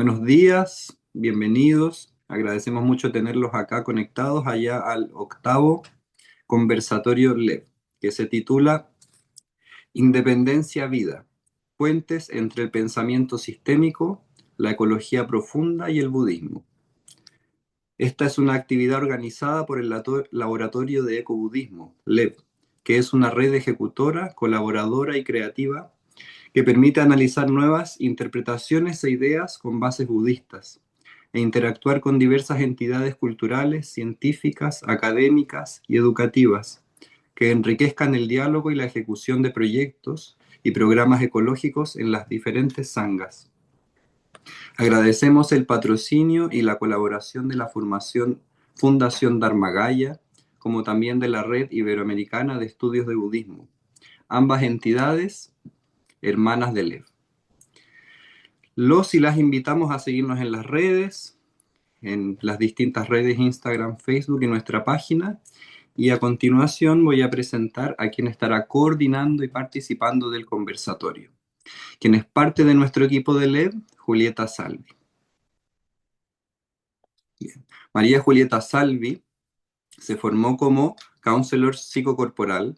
Buenos días, bienvenidos. Agradecemos mucho tenerlos acá conectados allá al octavo conversatorio LEV, que se titula Independencia Vida, puentes entre el pensamiento sistémico, la ecología profunda y el budismo. Esta es una actividad organizada por el Laboratorio de Ecobudismo, LEV, que es una red ejecutora, colaboradora y creativa que permite analizar nuevas interpretaciones e ideas con bases budistas e interactuar con diversas entidades culturales, científicas, académicas y educativas que enriquezcan el diálogo y la ejecución de proyectos y programas ecológicos en las diferentes sanghas. Agradecemos el patrocinio y la colaboración de la Fundación Dharmagaya, como también de la Red Iberoamericana de Estudios de Budismo, ambas entidades hermanas de LEV. Los y las invitamos a seguirnos en las redes, en las distintas redes Instagram, Facebook y nuestra página. Y a continuación voy a presentar a quien estará coordinando y participando del conversatorio, quien es parte de nuestro equipo de LED, Julieta Salvi. Bien. María Julieta Salvi se formó como counselor psicocorporal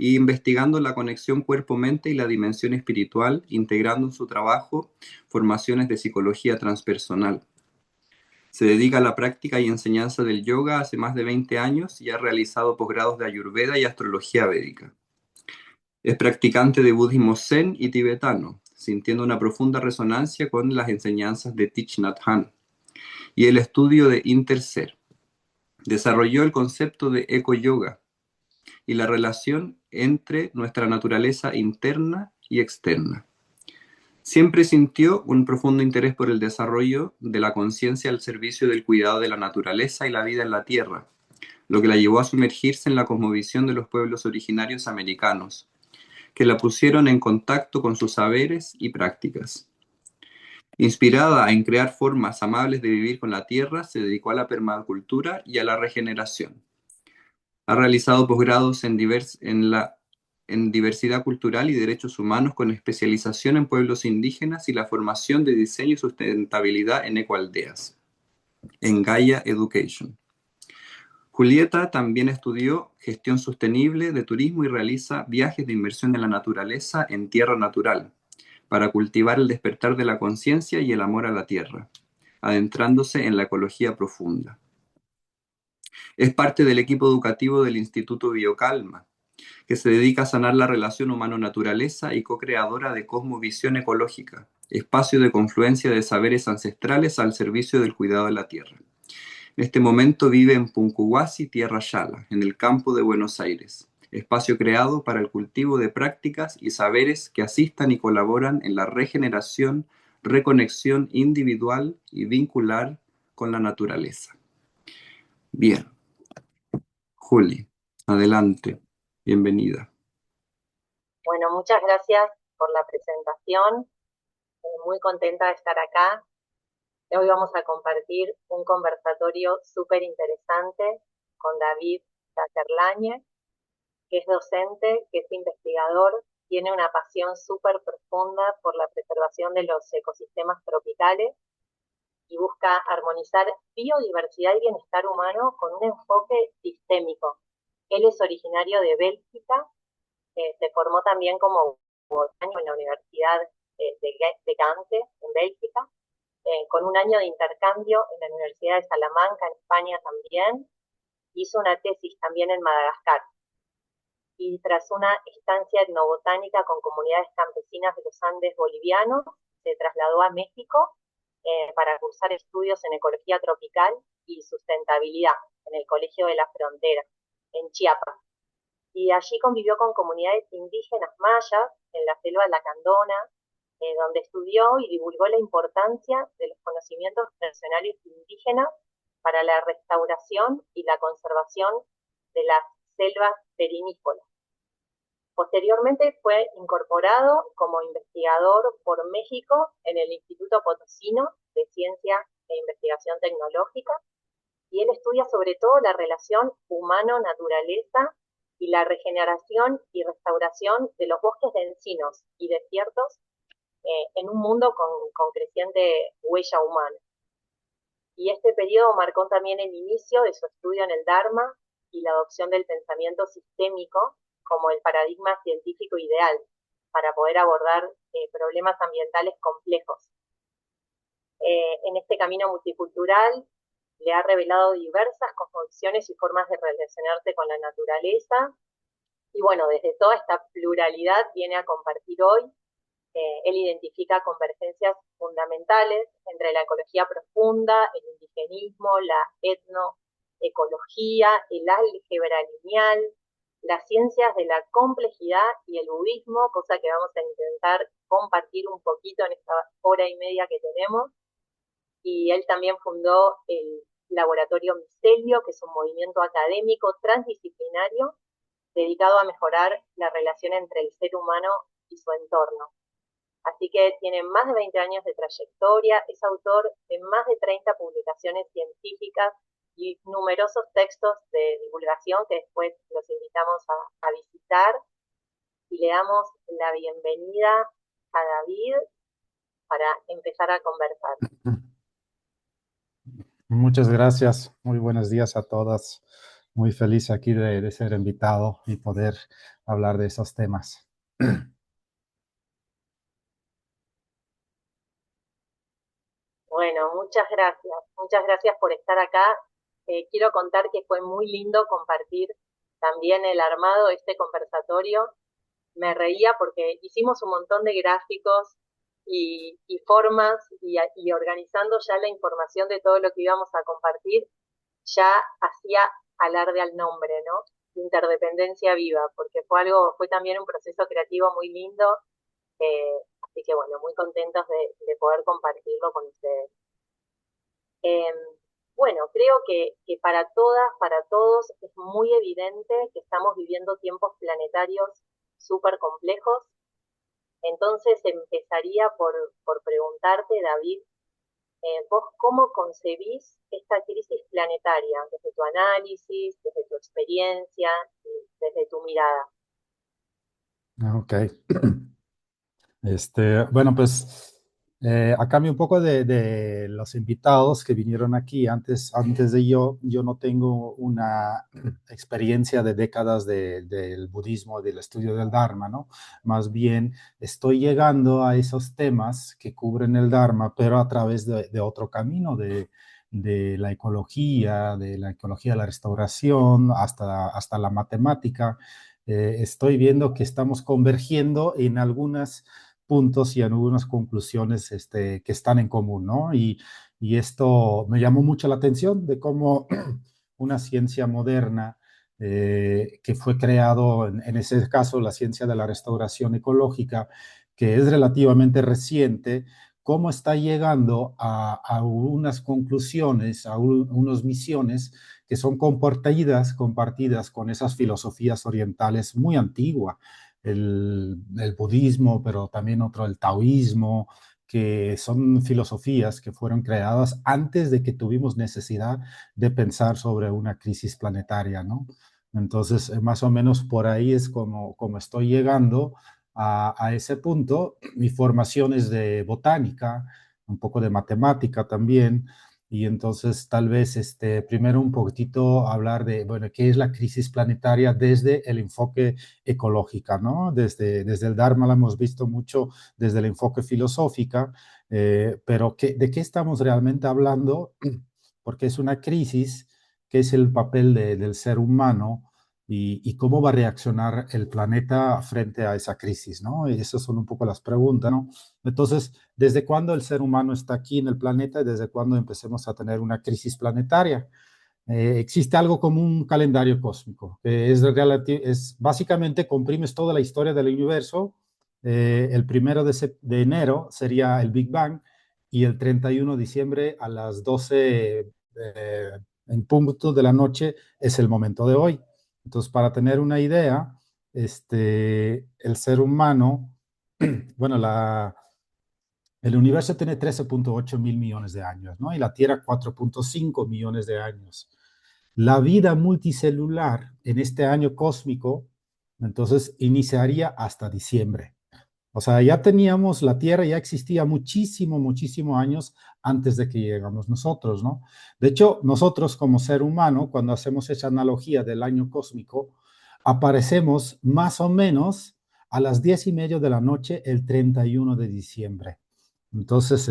y investigando la conexión cuerpo-mente y la dimensión espiritual, integrando en su trabajo formaciones de psicología transpersonal. Se dedica a la práctica y enseñanza del yoga hace más de 20 años y ha realizado posgrados de Ayurveda y astrología védica. Es practicante de budismo zen y tibetano, sintiendo una profunda resonancia con las enseñanzas de Thich Nhat Hanh y el estudio de interser. Desarrolló el concepto de eco-yoga y la relación entre nuestra naturaleza interna y externa. Siempre sintió un profundo interés por el desarrollo de la conciencia al servicio del cuidado de la naturaleza y la vida en la Tierra, lo que la llevó a sumergirse en la cosmovisión de los pueblos originarios americanos, que la pusieron en contacto con sus saberes y prácticas. Inspirada en crear formas amables de vivir con la Tierra, se dedicó a la permacultura y a la regeneración. Ha realizado posgrados en diversidad cultural y derechos humanos con especialización en pueblos indígenas y la formación de diseño y sustentabilidad en ecoaldeas, en Gaia Education. Julieta también estudió gestión sostenible de turismo y realiza viajes de inmersión en la naturaleza en tierra natural, para cultivar el despertar de la conciencia y el amor a la tierra, adentrándose en la ecología profunda. Es parte del equipo educativo del Instituto Biocalma, que se dedica a sanar la relación humano-naturaleza y co-creadora de Cosmovisión Ecológica, espacio de confluencia de saberes ancestrales al servicio del cuidado de la tierra. En este momento vive en Punkuhuasi, Tierra Yala, en el campo de Buenos Aires, espacio creado para el cultivo de prácticas y saberes que asistan y colaboran en la regeneración, reconexión individual y vincular con la naturaleza. Bien, Juli, adelante, bienvenida. Bueno, muchas gracias por la presentación. Muy contenta de estar acá. Hoy vamos a compartir un conversatorio súper interesante con David Caterlañe, que es docente, que es investigador, tiene una pasión súper profunda por la preservación de los ecosistemas tropicales y busca armonizar biodiversidad y bienestar humano con un enfoque sistémico. Él es originario de Bélgica. Se formó también como botánico en la Universidad de Gante, en Bélgica, con un año de intercambio en la Universidad de Salamanca, en España también. Hizo una tesis también en Madagascar. Y tras una estancia etnobotánica con comunidades campesinas de los Andes bolivianos, se trasladó a México para cursar estudios en ecología tropical y sustentabilidad en el Colegio de la Frontera, en Chiapas. Y allí convivió con comunidades indígenas mayas en la selva lacandona, donde estudió y divulgó la importancia de los conocimientos tradicionales indígenas para la restauración y la conservación de las selvas perinícolas. Posteriormente fue incorporado como investigador por México en el Instituto Potosino de Ciencia e Investigación Tecnológica, y él estudia sobre todo la relación humano-naturaleza y la regeneración y restauración de los bosques de encinos y desiertos en un mundo con creciente huella humana. Y este periodo marcó también el inicio de su estudio en el Dharma y la adopción del pensamiento sistémico como el paradigma científico ideal para poder abordar problemas ambientales complejos. En este camino multicultural le ha revelado diversas cosmovisiones y formas de relacionarse con la naturaleza. Y bueno, desde toda esta pluralidad viene a compartir hoy. Él identifica convergencias fundamentales entre la ecología profunda, el indigenismo, la etnoecología, el álgebra lineal, las ciencias de la complejidad y el budismo, cosa que vamos a intentar compartir un poquito en esta hora y media que tenemos. Y él también fundó el Laboratorio Micelio, que es un movimiento académico transdisciplinario dedicado a mejorar la relación entre el ser humano y su entorno. Así que tiene más de 20 años de trayectoria, es autor de más de 30 publicaciones científicas y numerosos textos de divulgación que después los invitamos a visitar. Y le damos la bienvenida a David para empezar a conversar. Muchas gracias. Muy buenos días a todas. Muy feliz aquí de ser invitado y poder hablar de esos temas. Bueno, muchas gracias por estar acá. Quiero contar que fue muy lindo compartir también el armado de este conversatorio. Me reía porque hicimos un montón de gráficos y formas y organizando ya la información de todo lo que íbamos a compartir, ya hacía alarde al nombre, ¿no? Interdependencia viva, porque fue también un proceso creativo muy lindo, así que bueno, muy contentos de poder compartirlo con ustedes. Eh, bueno, creo que para todas, para todos, es muy evidente que estamos viviendo tiempos planetarios súper complejos. Entonces empezaría por preguntarte, David, vos cómo concebís esta crisis planetaria desde tu análisis, desde tu experiencia, desde tu mirada. Ok. Bueno, pues a cambio un poco de los invitados que vinieron aquí antes de yo no tengo una experiencia de décadas del budismo, del estudio del Dharma, ¿no? Más bien estoy llegando a esos temas que cubren el Dharma, pero a través de otro camino, de la ecología de la restauración, hasta la matemática. Estoy viendo que estamos convergiendo en algunas puntos y algunas conclusiones que están en común, ¿no? Y esto me llamó mucho la atención de cómo una ciencia moderna que fue creado, en ese caso, la ciencia de la restauración ecológica, que es relativamente reciente, cómo está llegando a unas conclusiones, unas misiones que son compartidas con esas filosofías orientales muy antiguas, el budismo, pero también otro, el taoísmo, que son filosofías que fueron creadas antes de que tuvimos necesidad de pensar sobre una crisis planetaria, ¿no? Entonces, más o menos por ahí es como estoy llegando a ese punto. Mi formación es de botánica, un poco de matemática también, y entonces tal vez primero un poquitito hablar de, bueno, qué es la crisis planetaria desde el enfoque ecológico, ¿no? Desde el Dharma la hemos visto mucho desde el enfoque filosófico, pero ¿de qué estamos realmente hablando? Porque es una crisis, ¿qué es el papel del ser humano? Y cómo va a reaccionar el planeta frente a esa crisis, ¿no? Y esas son un poco las preguntas, ¿no? Entonces, ¿desde cuándo el ser humano está aquí en el planeta y desde cuándo empecemos a tener una crisis planetaria? Existe algo como un calendario cósmico, que es básicamente comprimes toda la historia del universo. El 1 de enero sería el Big Bang y el 31 de diciembre a las 12 en punto de la noche es el momento de hoy. Entonces, para tener una idea, el ser humano, bueno, el universo tiene 13.8 mil millones de años, ¿no? Y la Tierra 4.5 millones de años. La vida multicelular en este año cósmico, entonces, iniciaría hasta diciembre. O sea, ya teníamos la Tierra, ya existía muchísimo, muchísimo años antes de que llegamos nosotros, ¿no? De hecho, nosotros como ser humano, cuando hacemos esa analogía del año cósmico, aparecemos más o menos a las 10:30 de la noche el 31 de diciembre. Entonces,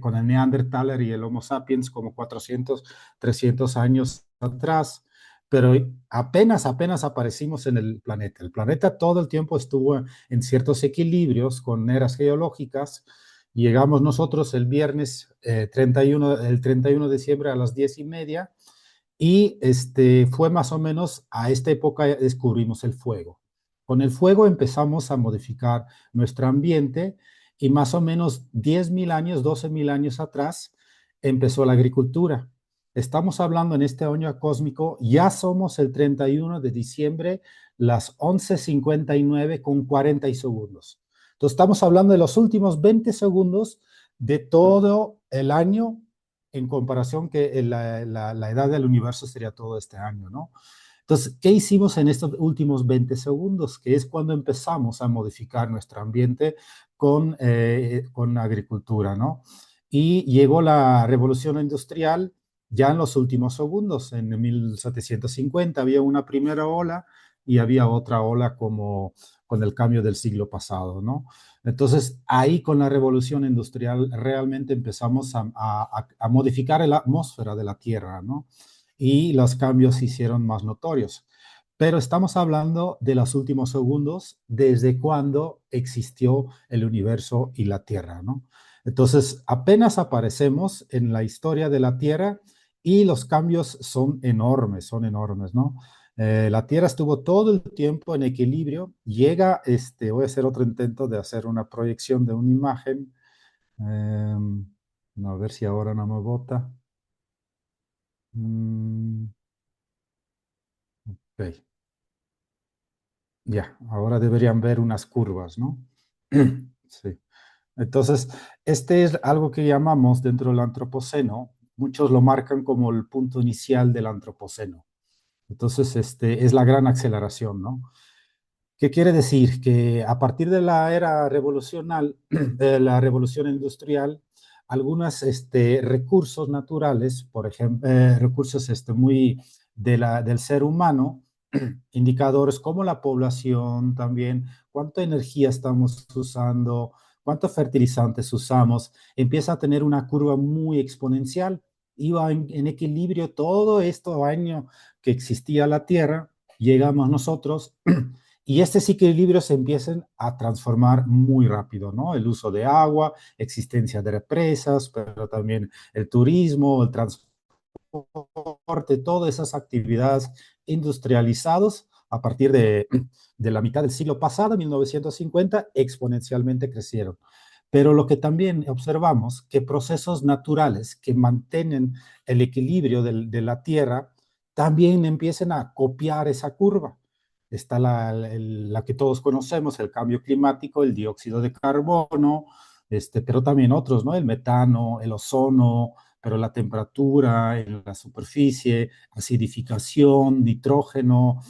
con el Neandertaler y el Homo sapiens como 400, 300 años atrás, pero apenas aparecimos en el planeta. El planeta todo el tiempo estuvo en ciertos equilibrios con eras geológicas. Llegamos nosotros el viernes 31, el 31 de diciembre a las 10:30 y fue más o menos a esta época descubrimos el fuego. Con el fuego empezamos a modificar nuestro ambiente y más o menos 10.000 años, 12.000 años atrás empezó la agricultura. Estamos hablando en este año cósmico, ya somos el 31 de diciembre, las 11:59 con 40 segundos. Entonces estamos hablando de los últimos 20 segundos de todo el año en comparación que la edad del universo sería todo este año, ¿no? Entonces, ¿qué hicimos en estos últimos 20 segundos? Que es cuando empezamos a modificar nuestro ambiente con agricultura, ¿no? Y llegó la revolución industrial ya en los últimos segundos. En 1750 había una primera ola y había otra ola como con el cambio del siglo pasado, ¿no? Entonces, ahí con la revolución industrial realmente empezamos a modificar la atmósfera de la Tierra, ¿no? Y los cambios se hicieron más notorios. Pero estamos hablando de los últimos segundos desde cuando existió el universo y la Tierra, ¿no? Entonces, apenas aparecemos en la historia de la Tierra y los cambios son enormes, ¿no? La Tierra estuvo todo el tiempo en equilibrio. Voy a hacer otro intento de hacer una proyección de una imagen. A ver si ahora no me bota. Ok, ya, ahora deberían ver unas curvas, ¿no? Sí. Entonces, este es algo que llamamos dentro del antropoceno, muchos lo marcan como el punto inicial del antropoceno. Entonces, es la gran aceleración, ¿no? ¿Qué quiere decir? Que a partir de la era revolucional, de la revolución industrial, algunos recursos naturales, por ejemplo, recursos muy del ser humano, indicadores como la población también, cuánta energía estamos usando, cuántos fertilizantes usamos, empieza a tener una curva muy exponencial. Iba en equilibrio todo este año que existía la Tierra, llegamos nosotros y estos equilibrios se empiezan a transformar muy rápido, ¿no? El uso de agua, existencia de represas, pero también el turismo, el transporte, todas esas actividades industrializadas a partir de la mitad del siglo pasado, 1950, exponencialmente crecieron. Pero lo que también observamos, que procesos naturales que mantienen el equilibrio de la Tierra, también empiezan a copiar esa curva. Está la que todos conocemos, el cambio climático, el dióxido de carbono, pero también otros, ¿no? El metano, el ozono, pero la temperatura en la superficie, acidificación, nitrógeno,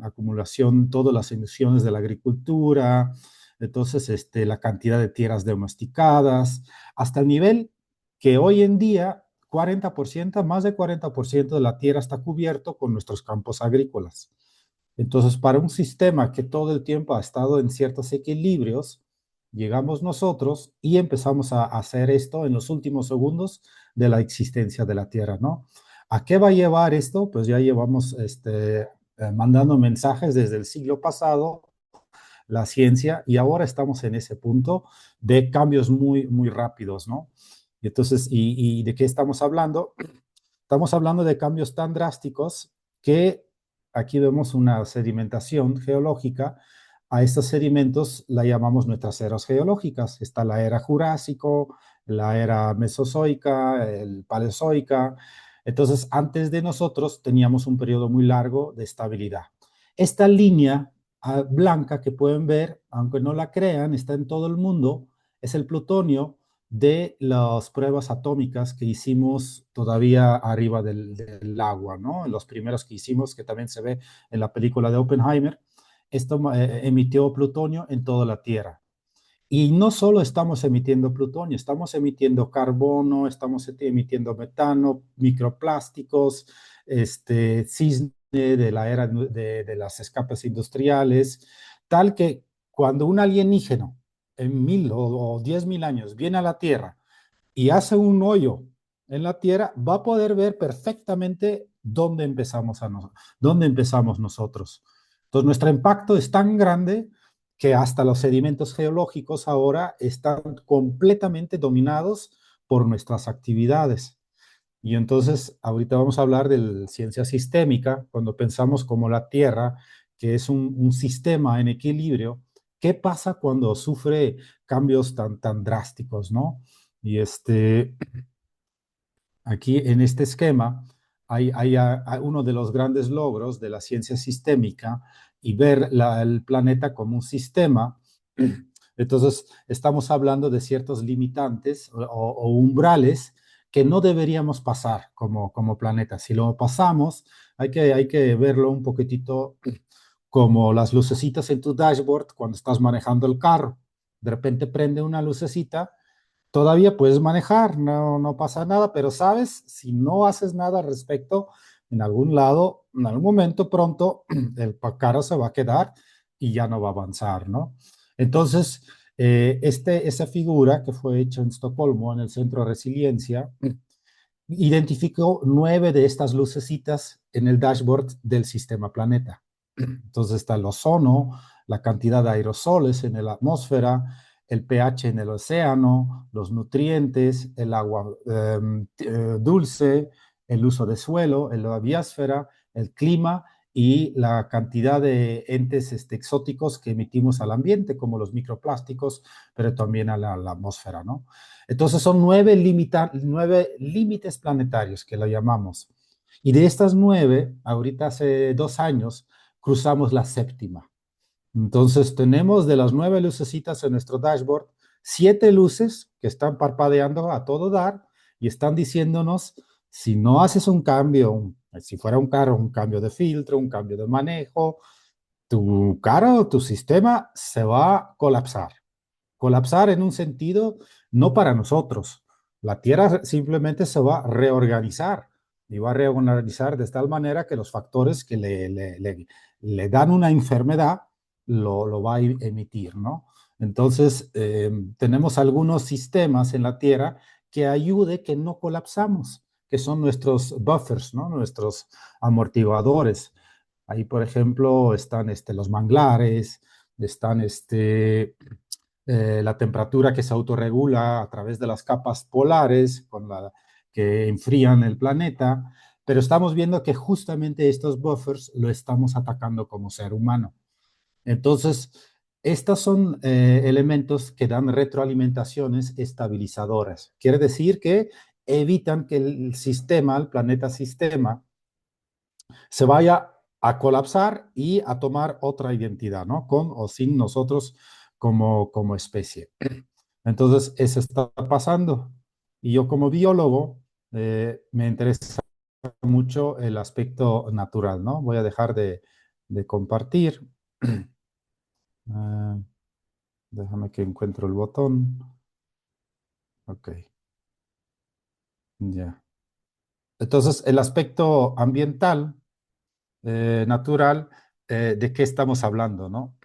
acumulación, todas las emisiones de la agricultura, entonces la cantidad de tierras domesticadas, hasta el nivel que hoy en día 40%, más de 40% de la tierra está cubierto con nuestros campos agrícolas. Entonces, para un sistema que todo el tiempo ha estado en ciertos equilibrios, llegamos nosotros y empezamos a hacer esto en los últimos segundos de la existencia de la Tierra, ¿no? ¿A qué va a llevar esto? Pues ya llevamos mandando mensajes desde el siglo pasado, la ciencia, y ahora estamos en ese punto de cambios muy, muy rápidos, ¿no? Y entonces, ¿y de qué estamos hablando? Estamos hablando de cambios tan drásticos que aquí vemos una sedimentación geológica. A estos sedimentos la llamamos nuestras eras geológicas. Está la era Jurásico, la era Mesozoica, el Paleozoica. Entonces, antes de nosotros teníamos un periodo muy largo de estabilidad. Esta línea blanca que pueden ver, aunque no la crean, está en todo el mundo, es el plutonio de las pruebas atómicas que hicimos todavía arriba del agua, ¿no? Los primeros que hicimos, que también se ve en la película de Oppenheimer, esto emitió plutonio en toda la Tierra. Y no solo estamos emitiendo plutonio, estamos emitiendo carbono, estamos emitiendo metano, microplásticos, cisne de la era de las escapes industriales, tal que cuando un alienígeno en 1000 o 10.000 años viene a la Tierra y hace un hoyo en la Tierra, va a poder ver perfectamente dónde empezamos nosotros. Entonces, nuestro impacto es tan grande que hasta los sedimentos geológicos ahora están completamente dominados por nuestras actividades. Y entonces, ahorita vamos a hablar de ciencia sistémica, cuando pensamos como la Tierra, que es un sistema en equilibrio. ¿Qué pasa cuando sufre cambios tan drásticos, no? Y aquí en este esquema hay uno de los grandes logros de la ciencia sistémica y ver el planeta como un sistema. Entonces, estamos hablando de ciertos limitantes o umbrales que no deberíamos pasar como planeta. Si lo pasamos, hay que verlo un poquitito como las lucecitas en tu dashboard cuando estás manejando el carro. De repente prende una lucecita, todavía puedes manejar, no pasa nada, pero sabes, si no haces nada al respecto, en algún lado, en algún momento pronto, el carro se va a quedar y ya no va a avanzar, ¿no? Entonces, esa figura que fue hecha en Estocolmo, en el Centro de Resiliencia, identificó 9 de estas lucecitas en el dashboard del sistema planeta. Entonces está el ozono, la cantidad de aerosoles en la atmósfera, el pH en el océano, los nutrientes, el agua dulce, el uso de suelo, la biosfera, el clima y la cantidad de entes exóticos que emitimos al ambiente, como los microplásticos, pero también a la atmósfera, ¿no? Entonces son 9 límites planetarios que lo llamamos. Y de estas 9, ahorita hace 2 años, cruzamos la séptima. Entonces tenemos de las 9 lucecitas en nuestro dashboard, 7 luces que están parpadeando a todo dar y están diciéndonos, si no haces un cambio, si fuera un carro, un cambio de filtro, un cambio de manejo, tu carro, tu sistema se va a colapsar. Colapsar en un sentido no para nosotros. La Tierra simplemente se va a reorganizar y va a reorganizar de tal manera que los factores que le dan una enfermedad lo va a emitir, ¿no? Entonces, tenemos algunos sistemas en la Tierra que ayuden que no colapsamos, que son nuestros buffers, ¿no? Nuestros amortiguadores. Ahí, por ejemplo, están los manglares, están la temperatura que se autorregula a través de las capas polares que enfrían el planeta, pero estamos viendo que justamente estos buffers lo estamos atacando como ser humano. Entonces, estos son elementos que dan retroalimentaciones estabilizadoras. Quiere decir que evitan que el sistema, el planeta sistema, se vaya a colapsar y a tomar otra identidad, ¿no? Con o sin nosotros como especie. Entonces, eso está pasando. Y yo como biólogo me interesa mucho el aspecto natural, ¿no? Voy a dejar de compartir. Déjame que encuentro el botón. Ok, ya. Entonces, el aspecto ambiental, natural, ¿de qué estamos hablando, no?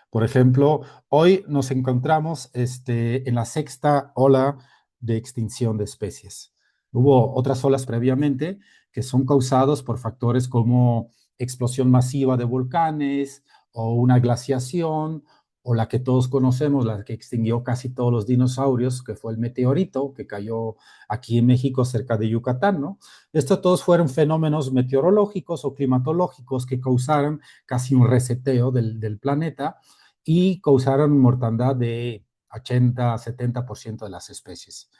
Por ejemplo, hoy nos encontramos en la sexta ola de extinción de especies. Hubo otras olas previamente que son causados por factores como explosión masiva de volcanes o una glaciación o la que todos conocemos, la que extinguió casi todos los dinosaurios, que fue el meteorito que cayó aquí en México cerca de Yucatán, ¿no? Estos todos fueron fenómenos meteorológicos o climatológicos que causaron casi un reseteo del planeta y causaron mortandad de 80-70% de las especies.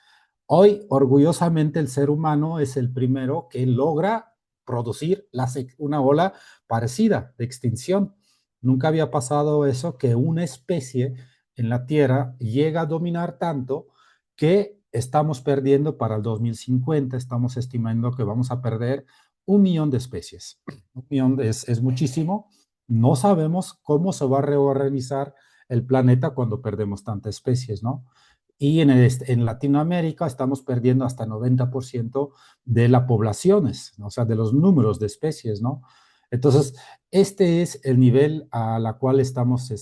Hoy, orgullosamente, el ser humano es el primero que logra producir una ola parecida de extinción. Nunca había pasado eso, que una especie en la Tierra llega a dominar tanto que estamos perdiendo para el 2050, estamos estimando que vamos a perder 1 millón de especies. 1 millón es muchísimo. No sabemos cómo se va a reorganizar el planeta cuando perdemos tantas especies, ¿no? Y en Latinoamérica estamos perdiendo hasta 90% de las poblaciones, ¿no? O sea, de los números de especies, ¿no? Entonces, este es el nivel a la cual estamos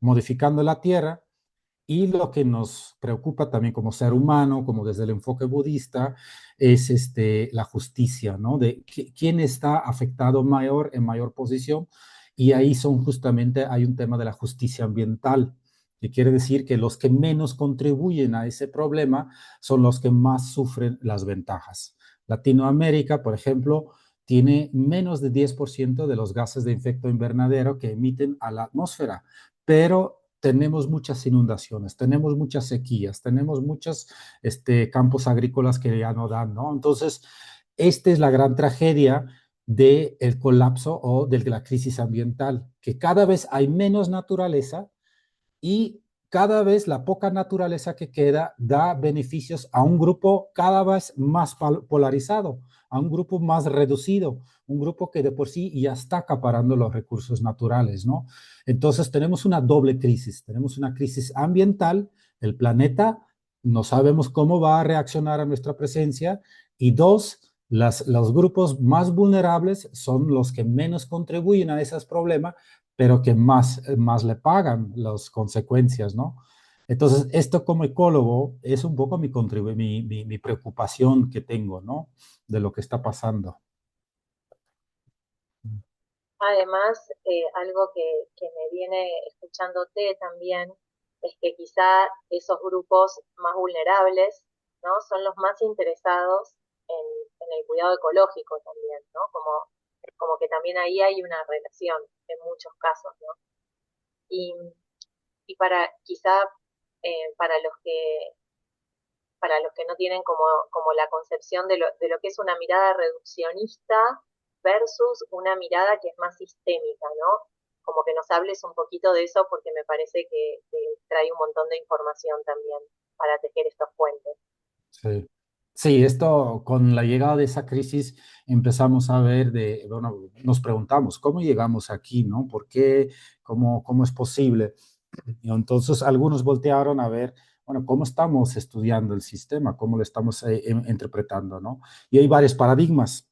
modificando la Tierra y lo que nos preocupa también como ser humano, como desde el enfoque budista, es la justicia, ¿no? De quién está afectado en mayor posición. Y ahí hay un tema de la justicia ambiental, que quiere decir que los que menos contribuyen a ese problema son los que más sufren las ventajas. Latinoamérica, por ejemplo, tiene menos de 10% de los gases de efecto invernadero que emiten a la atmósfera, pero tenemos muchas inundaciones, tenemos muchas sequías, tenemos muchos campos agrícolas que ya no dan, ¿no? Entonces, esta es la gran tragedia del colapso o de la crisis ambiental, que cada vez hay menos naturaleza y cada vez la poca naturaleza que queda da beneficios a un grupo cada vez más polarizado, a un grupo más reducido, un grupo que de por sí ya está acaparando los recursos naturales, ¿no? Entonces tenemos una doble crisis, tenemos una crisis ambiental, el planeta no sabemos cómo va a reaccionar a nuestra presencia, y dos, los grupos más vulnerables son los que menos contribuyen a esos problemas, pero que más le pagan las consecuencias, ¿no? Entonces, esto como ecólogo es un poco mi preocupación que tengo, ¿no? De lo que está pasando. Además, algo que me viene escuchándote también es que quizá esos grupos más vulnerables, ¿no? Son los más interesados en, en el cuidado ecológico también, ¿no? Como que también ahí hay una relación en muchos casos, ¿no? Y, y para quizá para los que no tienen como la concepción de lo que es una mirada reduccionista versus una mirada que es más sistémica, ¿no? Como que nos hables un poquito de eso porque me parece que trae un montón de información también para tejer estos puentes. Sí. Sí, esto con la llegada de esa crisis empezamos a ver bueno, nos preguntamos, ¿cómo llegamos aquí, no? ¿Por qué? ¿Cómo es posible? Y entonces algunos voltearon a ver, bueno, cómo estamos estudiando el sistema, cómo lo estamos interpretando, ¿no? Y hay varios paradigmas.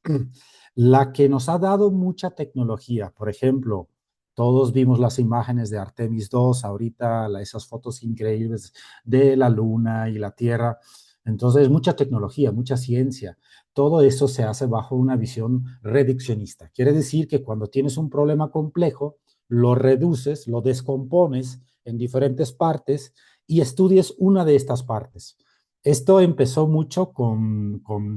La que nos ha dado mucha tecnología, por ejemplo, todos vimos las imágenes de Artemis 2, ahorita esas fotos increíbles de la Luna y la Tierra. Entonces, mucha tecnología, mucha ciencia. Todo eso se hace bajo una visión reduccionista. Quiere decir que cuando tienes un problema complejo, lo reduces, lo descompones en diferentes partes y estudies una de estas partes. Esto empezó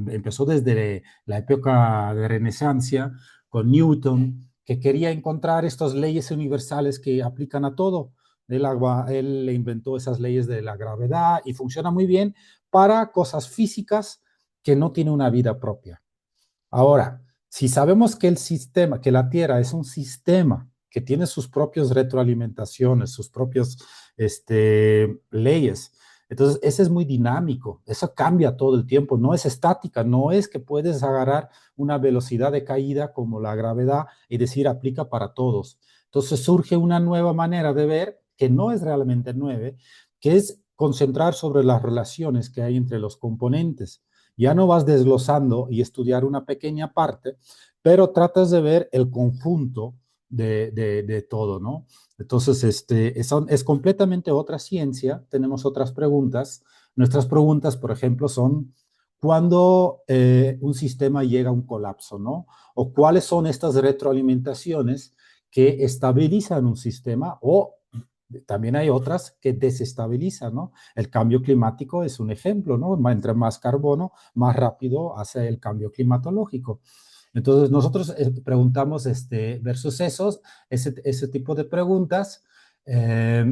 empezó desde la época de Renesancia con Newton, que quería encontrar estas leyes universales que aplican a todo. Él inventó esas leyes de la gravedad y funciona muy bien para cosas físicas que no tienen una vida propia. Ahora, si sabemos que que la Tierra es un sistema que tiene sus propias retroalimentaciones, sus propias leyes, entonces ese es muy dinámico, eso cambia todo el tiempo, no es estática, no es que puedes agarrar una velocidad de caída como la gravedad y decir aplica para todos. Entonces surge una nueva manera de ver, que no es realmente nueva, que es concentrar sobre las relaciones que hay entre los componentes. Ya no vas desglosando y estudiar una pequeña parte, pero tratas de ver el conjunto de todo, ¿no? Entonces, es completamente otra ciencia, tenemos otras preguntas. Nuestras preguntas, por ejemplo, son cuándo un sistema llega a un colapso, ¿no? O cuáles son estas retroalimentaciones que estabilizan un sistema o también hay otras que desestabilizan, ¿no? El cambio climático es un ejemplo, ¿no? Entre más carbono, más rápido hace el cambio climatológico. Entonces, nosotros preguntamos versus ese tipo de preguntas eh,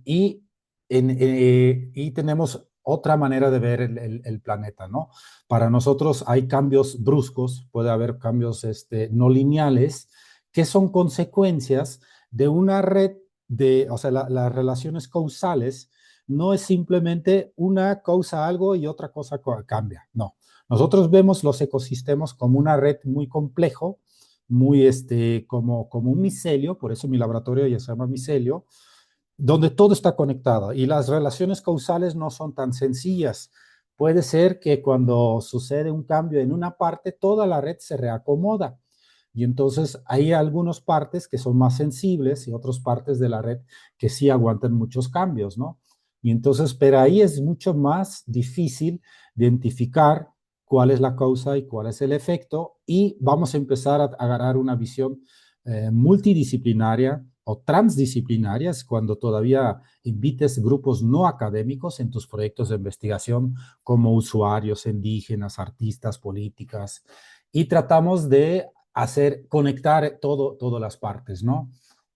y, y tenemos otra manera de ver el planeta, ¿no? Para nosotros hay cambios bruscos, puede haber cambios no lineales, que son consecuencias de una red o sea, las relaciones causales no es simplemente una causa algo y otra cosa cambia, no. Nosotros vemos los ecosistemas como una red muy complejo, muy como un micelio, por eso mi laboratorio ya se llama micelio, donde todo está conectado y las relaciones causales no son tan sencillas. Puede ser que cuando sucede un cambio en una parte, toda la red se reacomoda. Y entonces hay algunas partes que son más sensibles y otras partes de la red que sí aguantan muchos cambios, ¿no? Y entonces, pero ahí es mucho más difícil identificar cuál es la causa y cuál es el efecto, y vamos a empezar a agarrar una visión multidisciplinaria o transdisciplinarias cuando todavía invites grupos no académicos en tus proyectos de investigación como usuarios, indígenas, artistas, políticas, y tratamos de conectar todas las partes, ¿no?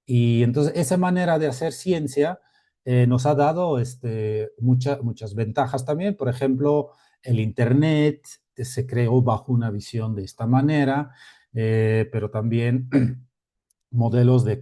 Y entonces esa manera de hacer ciencia nos ha dado muchas ventajas también. Por ejemplo, el Internet se creó bajo una visión de esta manera, pero también modelos de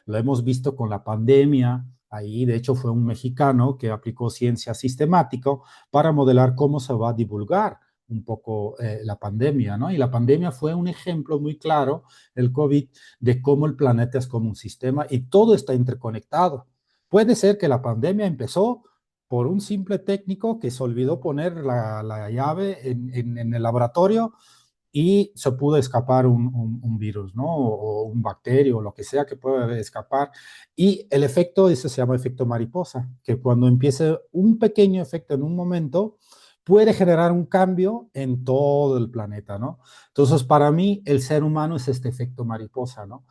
lo hemos visto con la pandemia. Ahí, de hecho, fue un mexicano que aplicó ciencia sistemática para modelar cómo se va a divulgar un poco la pandemia, ¿no? Y la pandemia fue un ejemplo muy claro, el COVID, de cómo el planeta es como un sistema y todo está interconectado. Puede ser que la pandemia empezó por un simple técnico que se olvidó poner la llave en el laboratorio y se pudo escapar un virus, ¿no? O un bacterio, o lo que sea que pueda escapar. Y el efecto, ese se llama efecto mariposa, que cuando empiece un pequeño efecto en un momento, puede generar un cambio en todo el planeta, ¿no? Entonces, para mí, el ser humano es este efecto mariposa, ¿no?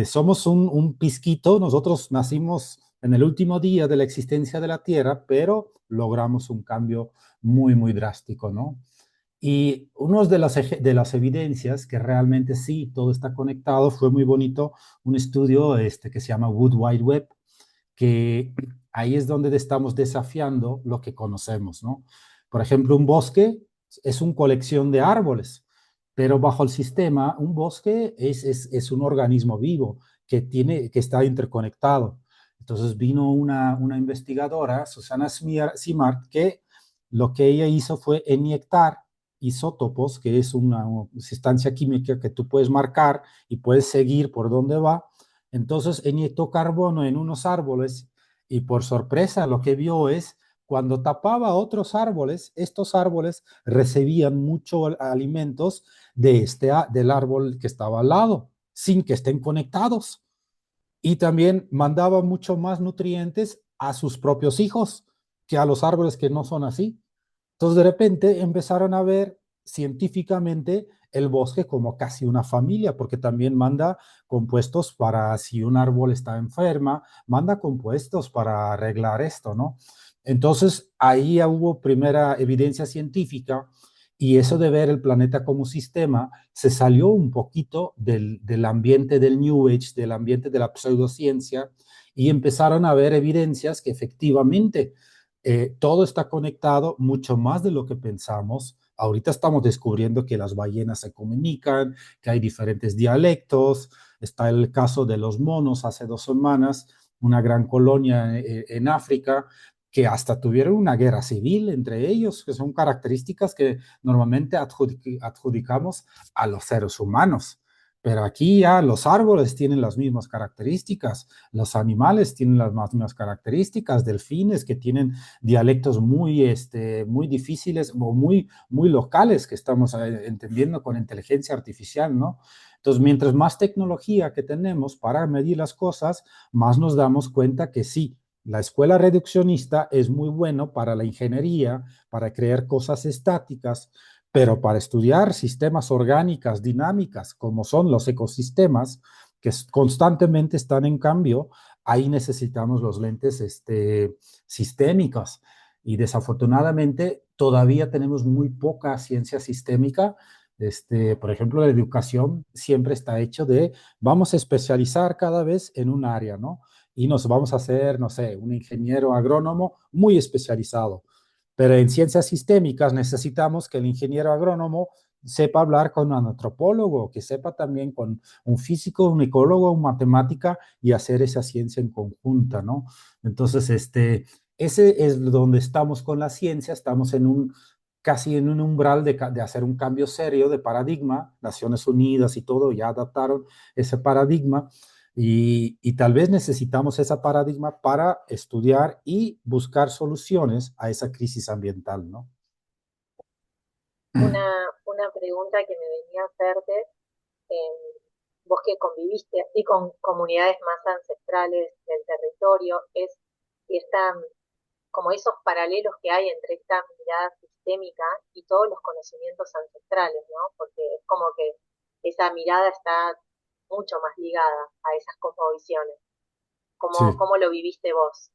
Somos un pizquito, nosotros nacimos en el último día de la existencia de la Tierra, pero logramos un cambio muy, muy drástico, ¿no? Y una de las evidencias que realmente sí, todo está conectado, fue muy bonito un estudio que se llama Wood Wide Web, que ahí es donde estamos desafiando lo que conocemos, ¿no? Por ejemplo, un bosque es una colección de árboles, pero bajo el sistema, un bosque es un organismo vivo que está interconectado. Entonces vino una investigadora, Susana Simard, que lo que ella hizo fue inyectar isótopos, que es una sustancia química que tú puedes marcar y puedes seguir por dónde va. Entonces inyectó carbono en unos árboles y por sorpresa lo que vio es cuando tapaba otros árboles, estos árboles recibían muchos alimentos del árbol que estaba al lado, sin que estén conectados. Y también mandaba mucho más nutrientes a sus propios hijos que a los árboles que no son así. Entonces, de repente empezaron a ver científicamente el bosque como casi una familia, porque también manda compuestos para si un árbol está enferma, manda compuestos para arreglar esto, ¿no? Entonces, ahí hubo primera evidencia científica y eso de ver el planeta como sistema se salió un poquito del ambiente del New Age, del ambiente de la pseudociencia, y empezaron a ver evidencias que efectivamente todo está conectado mucho más de lo que pensamos. Ahorita estamos descubriendo que las ballenas se comunican, que hay diferentes dialectos. Está el caso de los monos hace 2 semanas, una gran colonia en África, que hasta tuvieron una guerra civil entre ellos, que son características que normalmente adjudicamos a los seres humanos. Pero aquí ya los árboles tienen las mismas características, los animales tienen las mismas características, delfines que tienen dialectos muy difíciles o muy locales que estamos entendiendo con inteligencia artificial, ¿no? Entonces, mientras más tecnología que tenemos para medir las cosas, más nos damos cuenta que sí, la escuela reduccionista es muy bueno para la ingeniería, para crear cosas estáticas, pero para estudiar sistemas orgánicas, dinámicas, como son los ecosistemas, que constantemente están en cambio, ahí necesitamos los lentes sistémicos. Y desafortunadamente todavía tenemos muy poca ciencia sistémica. Por ejemplo, la educación siempre está hecho de vamos a especializar cada vez en un área, ¿no? Y nos vamos a hacer, no sé, un ingeniero agrónomo muy especializado. Pero en ciencias sistémicas necesitamos que el ingeniero agrónomo sepa hablar con un antropólogo, que sepa también con un físico, un ecólogo, un matemática y hacer esa ciencia en conjunta, ¿no? Entonces, ese es donde estamos con la ciencia, estamos casi en un umbral de hacer un cambio serio de paradigma. Naciones Unidas y todo ya adaptaron ese paradigma, Y tal vez necesitamos ese paradigma para estudiar y buscar soluciones a esa crisis ambiental, ¿no? Una pregunta que me venía a hacerte, vos que conviviste así con comunidades más ancestrales del territorio, es si están como esos paralelos que hay entre esta mirada sistémica y todos los conocimientos ancestrales, ¿no? Porque es como que esa mirada está mucho más ligada a esas cosmovisiones. Sí, ¿Cómo lo viviste vos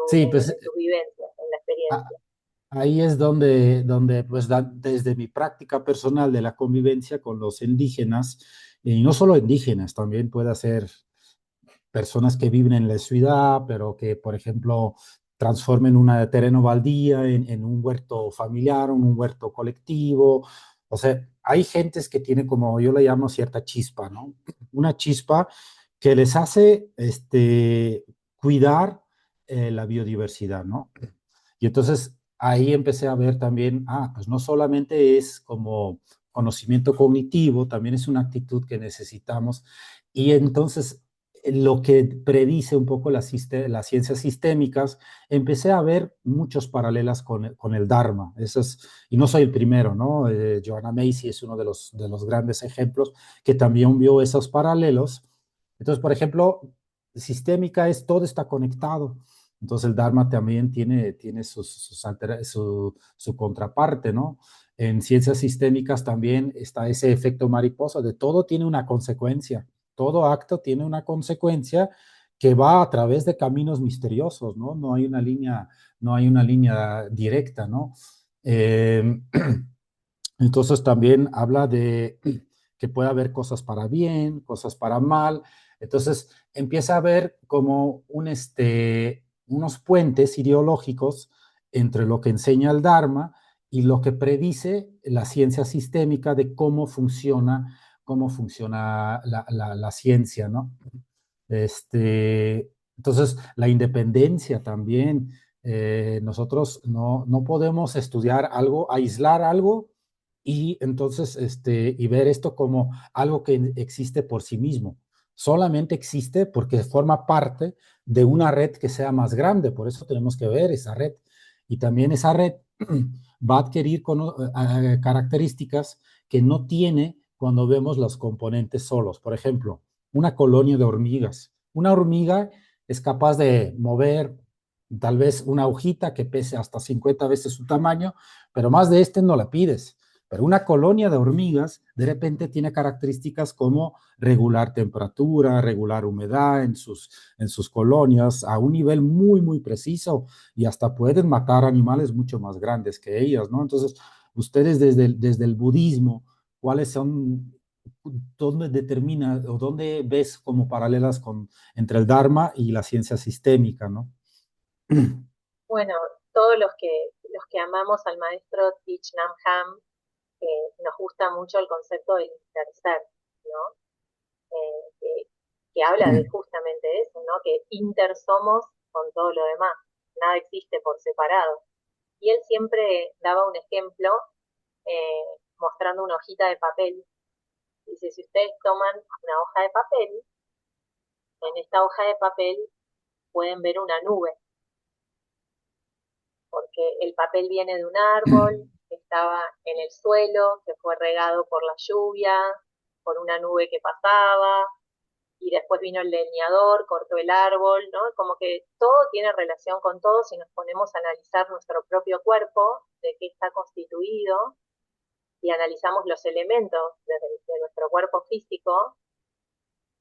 sí, pues en tus vivencias, en la a- experiencia? ahí es donde pues desde mi práctica personal de la convivencia con los indígenas, y no solo indígenas, también puede ser personas que viven en la ciudad, pero que, por ejemplo, transformen un terreno baldía en un huerto familiar, en un huerto colectivo. O sea, hay gentes que tienen como yo le llamo cierta chispa, ¿no? Una chispa que les hace cuidar la biodiversidad, ¿no? Y entonces ahí empecé a ver también, pues no solamente es como conocimiento cognitivo, también es una actitud que necesitamos. Y entonces lo que predice un poco las ciencias sistémicas, empecé a ver muchos paralelas con el Dharma. Y no soy el primero, ¿no? Joanna Macy es uno de los grandes ejemplos que también vio esos paralelos. Entonces, por ejemplo, sistémica es todo está conectado. Entonces el Dharma también tiene su contraparte, ¿no? En ciencias sistémicas también está ese efecto mariposa, de todo tiene una consecuencia, todo acto tiene una consecuencia que va a través de caminos misteriosos, ¿no? No hay una línea directa, ¿no? Eh, entonces también habla de que puede haber cosas para bien, cosas para mal. Entonces empieza a haber como unos puentes ideológicos entre lo que enseña el Dharma y lo que predice la ciencia sistémica de cómo funciona la ciencia, ¿no? Entonces, la independencia también. Nosotros no podemos estudiar algo, aislar algo y entonces y ver esto como algo que existe por sí mismo. Solamente existe porque forma parte de una red que sea más grande. Por eso tenemos que ver esa red. Y también esa red va a adquirir características que no tiene cuando vemos los componentes solos. Por ejemplo, una colonia de hormigas. Una hormiga es capaz de mover tal vez una hojita que pese hasta 50 veces su tamaño, pero más de no la pides. Pero una colonia de hormigas de repente tiene características como regular temperatura, regular humedad en sus colonias a un nivel muy, muy preciso y hasta pueden matar animales mucho más grandes que ellas, ¿no? Entonces, ustedes desde el budismo, ¿cuáles son dónde determina o dónde ves como paralelas entre el Dharma y la ciencia sistémica, ¿no? Bueno, todos los que amamos al maestro Thich Nhat Hanh, nos gusta mucho el concepto del interser, ¿no? Que habla de justamente eso, ¿no? Que inter somos con todo lo demás, nada existe por separado. Y él siempre daba un ejemplo eh, mostrando una hojita de papel. Dice, si ustedes toman una hoja de papel, en esta hoja de papel pueden ver una nube, porque el papel viene de un árbol, estaba en el suelo, que fue regado por la lluvia, por una nube que pasaba, y después vino el leñador, cortó el árbol, ¿no? Como que todo tiene relación con todo si nos ponemos a analizar nuestro propio cuerpo, de qué está constituido, y analizamos los elementos de nuestro cuerpo físico,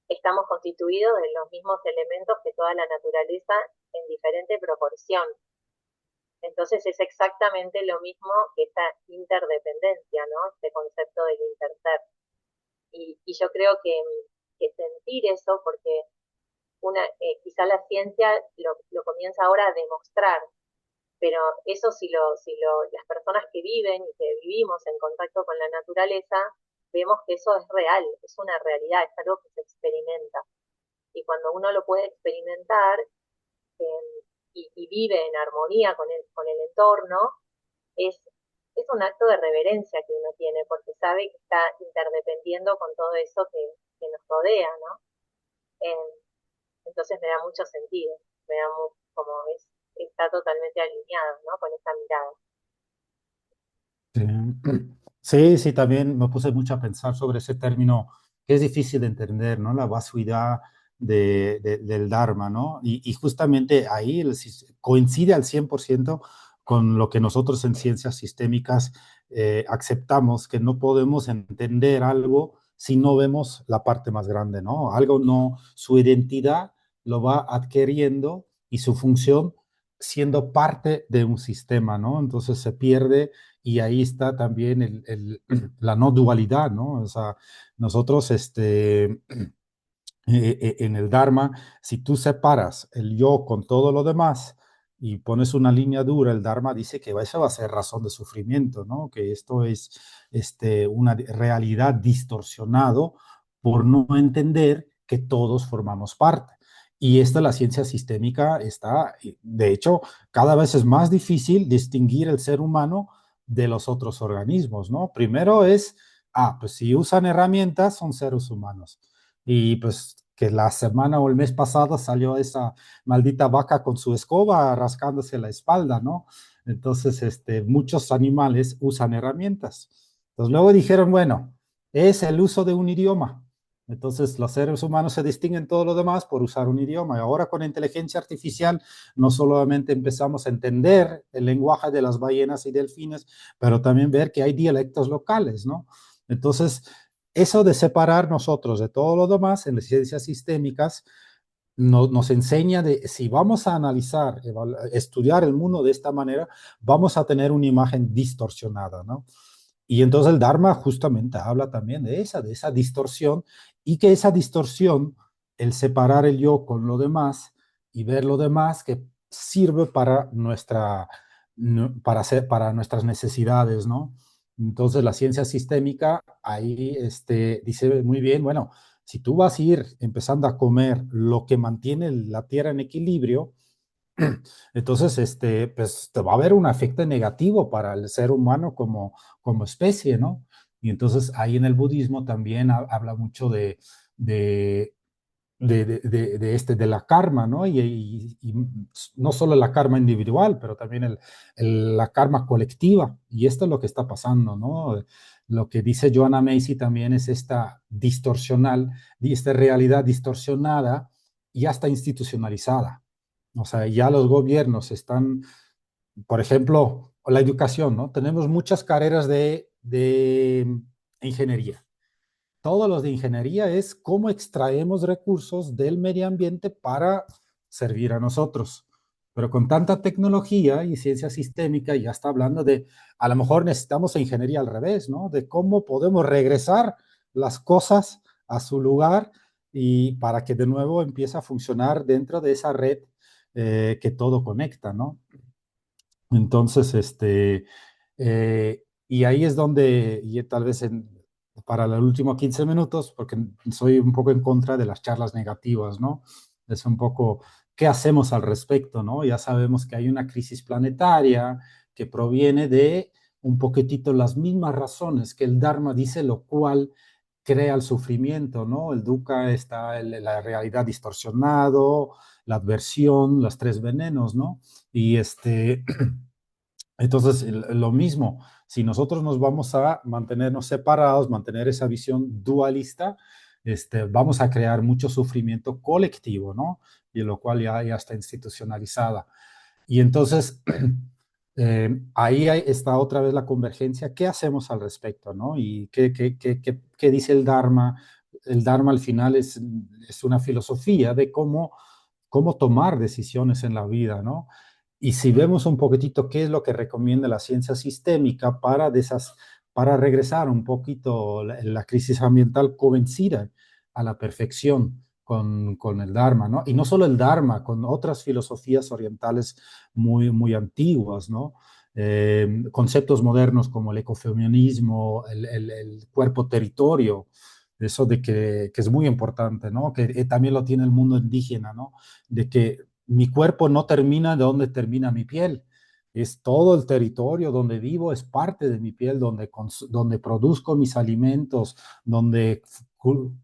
estamos constituidos de los mismos elementos que toda la naturaleza en diferente proporción. Entonces es exactamente lo mismo que esta interdependencia, ¿no? Este concepto del interser. Y yo creo que sentir eso, porque quizá la ciencia lo comienza ahora a demostrar, pero eso las personas que viven y que vivimos en contacto con la naturaleza, vemos que eso es real, es una realidad, es algo que se experimenta. Y cuando uno lo puede experimentar y vive en armonía con el entorno, es, es un acto de reverencia que uno tiene, porque sabe que está interdependiendo con todo eso que nos rodea, ¿no? Eh, entonces me da mucho sentido, me da como está totalmente alineado, ¿no? Con esa mirada. Sí. Sí, sí, también me puse mucho a pensar sobre ese término que es difícil de entender, ¿no? La vacuidad del Dharma, ¿no? Y justamente ahí coincide al 100% con lo que nosotros en ciencias sistémicas aceptamos, que no podemos entender algo si no vemos la parte más grande, ¿no? Algo no, su identidad lo va adquiriendo y su función siendo parte de un sistema, ¿no? Entonces se pierde y ahí está también la no dualidad, ¿no? O sea, nosotros en el Dharma, si tú separas el yo con todo lo demás y pones una línea dura, el Dharma dice que eso va a ser razón de sufrimiento, ¿no? Que esto es una realidad distorsionado por no entender que todos formamos parte. Y la ciencia sistémica está, de hecho, cada vez es más difícil distinguir el ser humano de los otros organismos, ¿no? Primero pues si usan herramientas, son seres humanos. Y pues que la semana o el mes pasado salió esa maldita vaca con su escoba rascándose la espalda, ¿no? Entonces, muchos animales usan herramientas. Entonces luego dijeron, bueno, es el uso de un idioma. Entonces los seres humanos se distinguen todo lo demás por usar un idioma. Y ahora con inteligencia artificial no solamente empezamos a entender el lenguaje de las ballenas y delfines, pero también ver que hay dialectos locales, ¿no? Entonces, eso de separar nosotros de todo lo demás en las ciencias sistémicas nos enseña de si vamos a analizar, estudiar el mundo de esta manera, vamos a tener una imagen distorsionada, ¿no? Y entonces el Dharma justamente habla también de esa distorsión y que esa distorsión, el separar el yo con lo demás y ver lo demás que sirve para para nuestras necesidades, ¿no? Entonces la ciencia sistémica ahí dice muy bien, bueno, si tú vas a ir empezando a comer lo que mantiene la tierra en equilibrio, entonces pues te va a haber un efecto negativo para el ser humano como especie, ¿no? Y entonces ahí en el budismo también habla mucho de, de la karma, ¿no? Y no solo la karma individual, pero también la karma colectiva. Y esto es lo que está pasando, ¿no? Lo que dice Joanna Macy también es esta esta realidad distorsionada y hasta institucionalizada. O sea, ya los gobiernos están, por ejemplo, la educación, ¿no? Tenemos muchas carreras de ingeniería. Todos los de ingeniería es cómo extraemos recursos del medio ambiente para servir a nosotros. Pero con tanta tecnología y ciencia sistémica, ya está hablando a lo mejor necesitamos ingeniería al revés, ¿no? De cómo podemos regresar las cosas a su lugar y para que de nuevo empiece a funcionar dentro de esa red que todo conecta, ¿no? Entonces, y ahí es donde, y tal vez para los últimos 15 minutos, porque soy un poco en contra de las charlas negativas, ¿no? Es un poco, ¿qué hacemos al respecto, no? Ya sabemos que hay una crisis planetaria que proviene de un poquitito las mismas razones que el Dharma dice, lo cual crea el sufrimiento, ¿no? El dukkha está la realidad distorsionado, la adversión, los tres venenos, ¿no? Y entonces, lo mismo, si nosotros nos vamos a mantenernos separados, mantener esa visión dualista, vamos a crear mucho sufrimiento colectivo, ¿no? Y lo cual ya está institucionalizada. Y entonces, ahí está otra vez la convergencia. ¿Qué hacemos al respecto, no? ¿Y qué dice el Dharma? El Dharma al final es una filosofía de cómo tomar decisiones en la vida, ¿no? Y si vemos un poquitito qué es lo que recomienda la ciencia sistémica para regresar un poquito la crisis ambiental coincide a la perfección con el Dharma, ¿no? Y no solo el Dharma, con otras filosofías orientales muy antiguas, ¿no? Conceptos modernos como el ecofeminismo, el cuerpo-territorio, eso de que es muy importante, ¿no? Que también lo tiene el mundo indígena, ¿no? De que mi cuerpo no termina de donde termina mi piel. Es todo el territorio donde vivo, es parte de mi piel, donde produzco mis alimentos, donde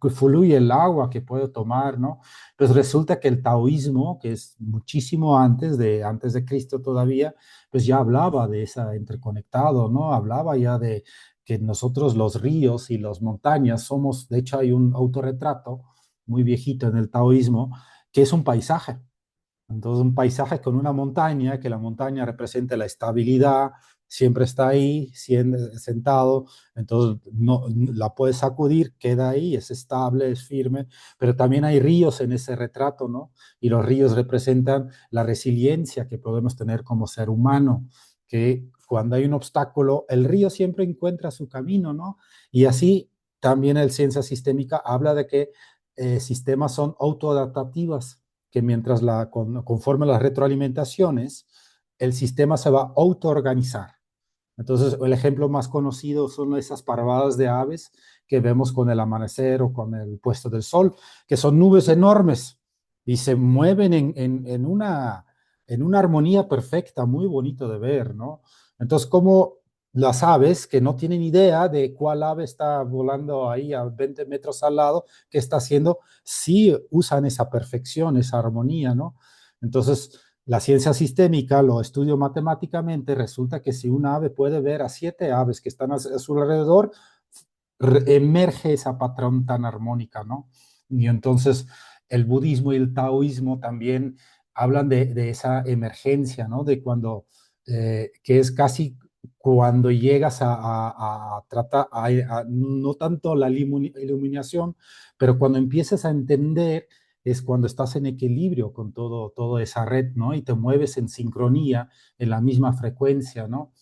que fluye el agua que puedo tomar, ¿no? Pues resulta que el taoísmo, que es muchísimo antes de Cristo todavía, pues ya hablaba de esa interconectado, ¿no? Hablaba ya de que nosotros los ríos y las montañas somos, de hecho hay un autorretrato muy viejito en el taoísmo, que es un paisaje. Entonces, un paisaje con una montaña, que la montaña representa la estabilidad, siempre está ahí, sentado, entonces no la puedes sacudir, queda ahí, es estable, es firme, pero también hay ríos en ese retrato, ¿no? Y los ríos representan la resiliencia que podemos tener como ser humano, que cuando hay un obstáculo, el río siempre encuentra su camino, ¿no? Y así también el ciencia sistémica habla de que sistemas son autoadaptativas, que mientras conforme las retroalimentaciones, el sistema se va a autoorganizar. Entonces, el ejemplo más conocido son esas parvadas de aves que vemos con el amanecer o con el puesto del sol, que son nubes enormes y se mueven en una armonía perfecta, muy bonito de ver, ¿no? Entonces, como las aves que no tienen idea de cuál ave está volando ahí a 20 metros al lado, qué está haciendo, sí usan esa perfección, esa armonía, ¿no? Entonces, la ciencia sistémica lo estudio matemáticamente, resulta que si una ave puede ver a 7 aves que están a su alrededor, emerge esa patrón tan armónica, ¿no? Y entonces el budismo y el taoísmo también hablan de esa emergencia, ¿no? De cuando, que es casi cuando llegas a tratar, no tanto la iluminación, pero cuando empiezas a entender es cuando estás en equilibrio con toda esa red, ¿no? Y te mueves en sincronía, en la misma frecuencia, ¿no?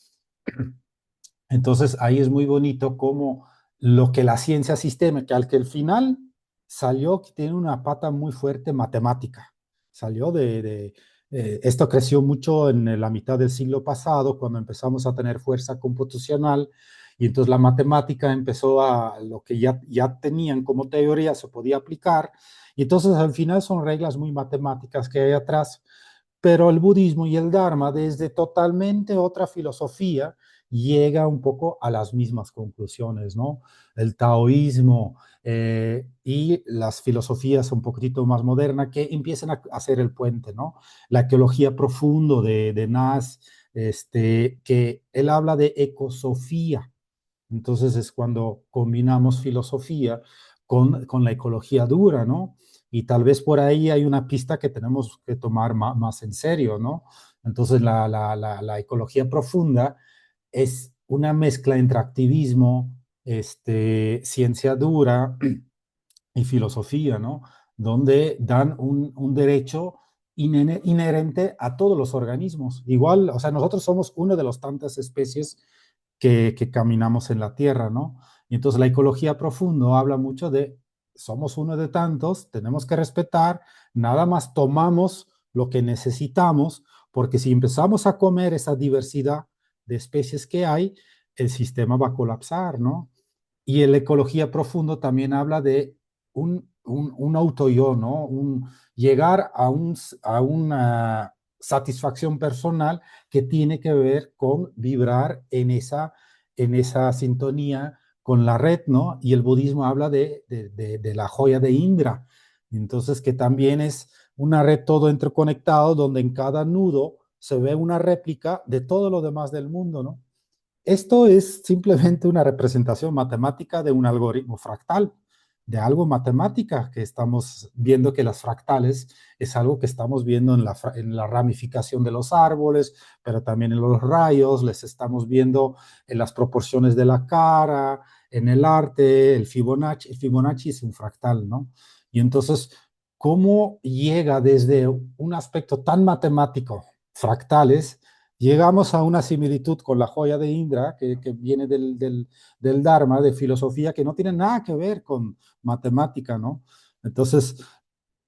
Entonces ahí es muy bonito cómo lo que la ciencia sistémica, al que al final salió que tiene una pata muy fuerte matemática. Salió esto creció mucho en la mitad del siglo pasado, cuando empezamos a tener fuerza computacional, y entonces la matemática empezó a, lo que ya tenían como teoría, se podía aplicar, y entonces al final son reglas muy matemáticas que hay atrás, pero el budismo y el dharma desde totalmente otra filosofía llega un poco a las mismas conclusiones, ¿no? El taoísmo y las filosofías un poquitito más modernas que empiezan a hacer el puente, ¿no? La ecología profundo de Nas, que él habla de ecosofía. Entonces es cuando combinamos filosofía con la ecología dura, ¿no? Y tal vez por ahí hay una pista que tenemos que tomar más en serio, ¿no? Entonces la ecología profunda es una mezcla entre activismo, ciencia dura y filosofía, ¿no? Donde dan un derecho inherente a todos los organismos. Igual, o sea, nosotros somos una de las tantas especies que caminamos en la Tierra, ¿no? Y entonces la ecología profundo habla mucho de, somos uno de tantos, tenemos que respetar, nada más tomamos lo que necesitamos, porque si empezamos a comer esa diversidad de especies que hay, el sistema va a colapsar, ¿no? Y en la ecología profundo también habla de un auto-yo, ¿no? Llegar a una satisfacción personal que tiene que ver con vibrar en esa sintonía con la red, ¿no? Y el budismo habla de la joya de Indra. Entonces, que también es una red todo interconectado, donde en cada nudo se ve una réplica de todo lo demás del mundo, ¿no? Esto es simplemente una representación matemática de un algoritmo fractal, de algo matemática que estamos viendo que las fractales es algo que estamos viendo en la ramificación de los árboles, pero también en los rayos, les estamos viendo en las proporciones de la cara, en el arte, el Fibonacci es un fractal, ¿no? Y entonces, ¿cómo llega desde un aspecto tan matemático, fractales, llegamos a una similitud con la joya de Indra, que viene del Dharma, de filosofía, que no tiene nada que ver con matemática, ¿no? Entonces,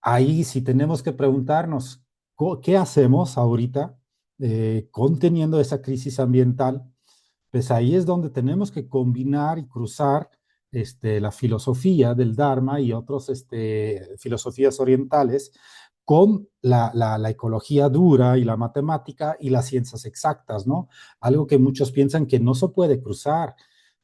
ahí sí tenemos que preguntarnos, ¿qué hacemos ahorita conteniendo esa crisis ambiental? Pues ahí es donde tenemos que combinar y cruzar la filosofía del Dharma y otras filosofías orientales con la ecología dura y la matemática y las ciencias exactas, ¿no? Algo que muchos piensan que no se puede cruzar,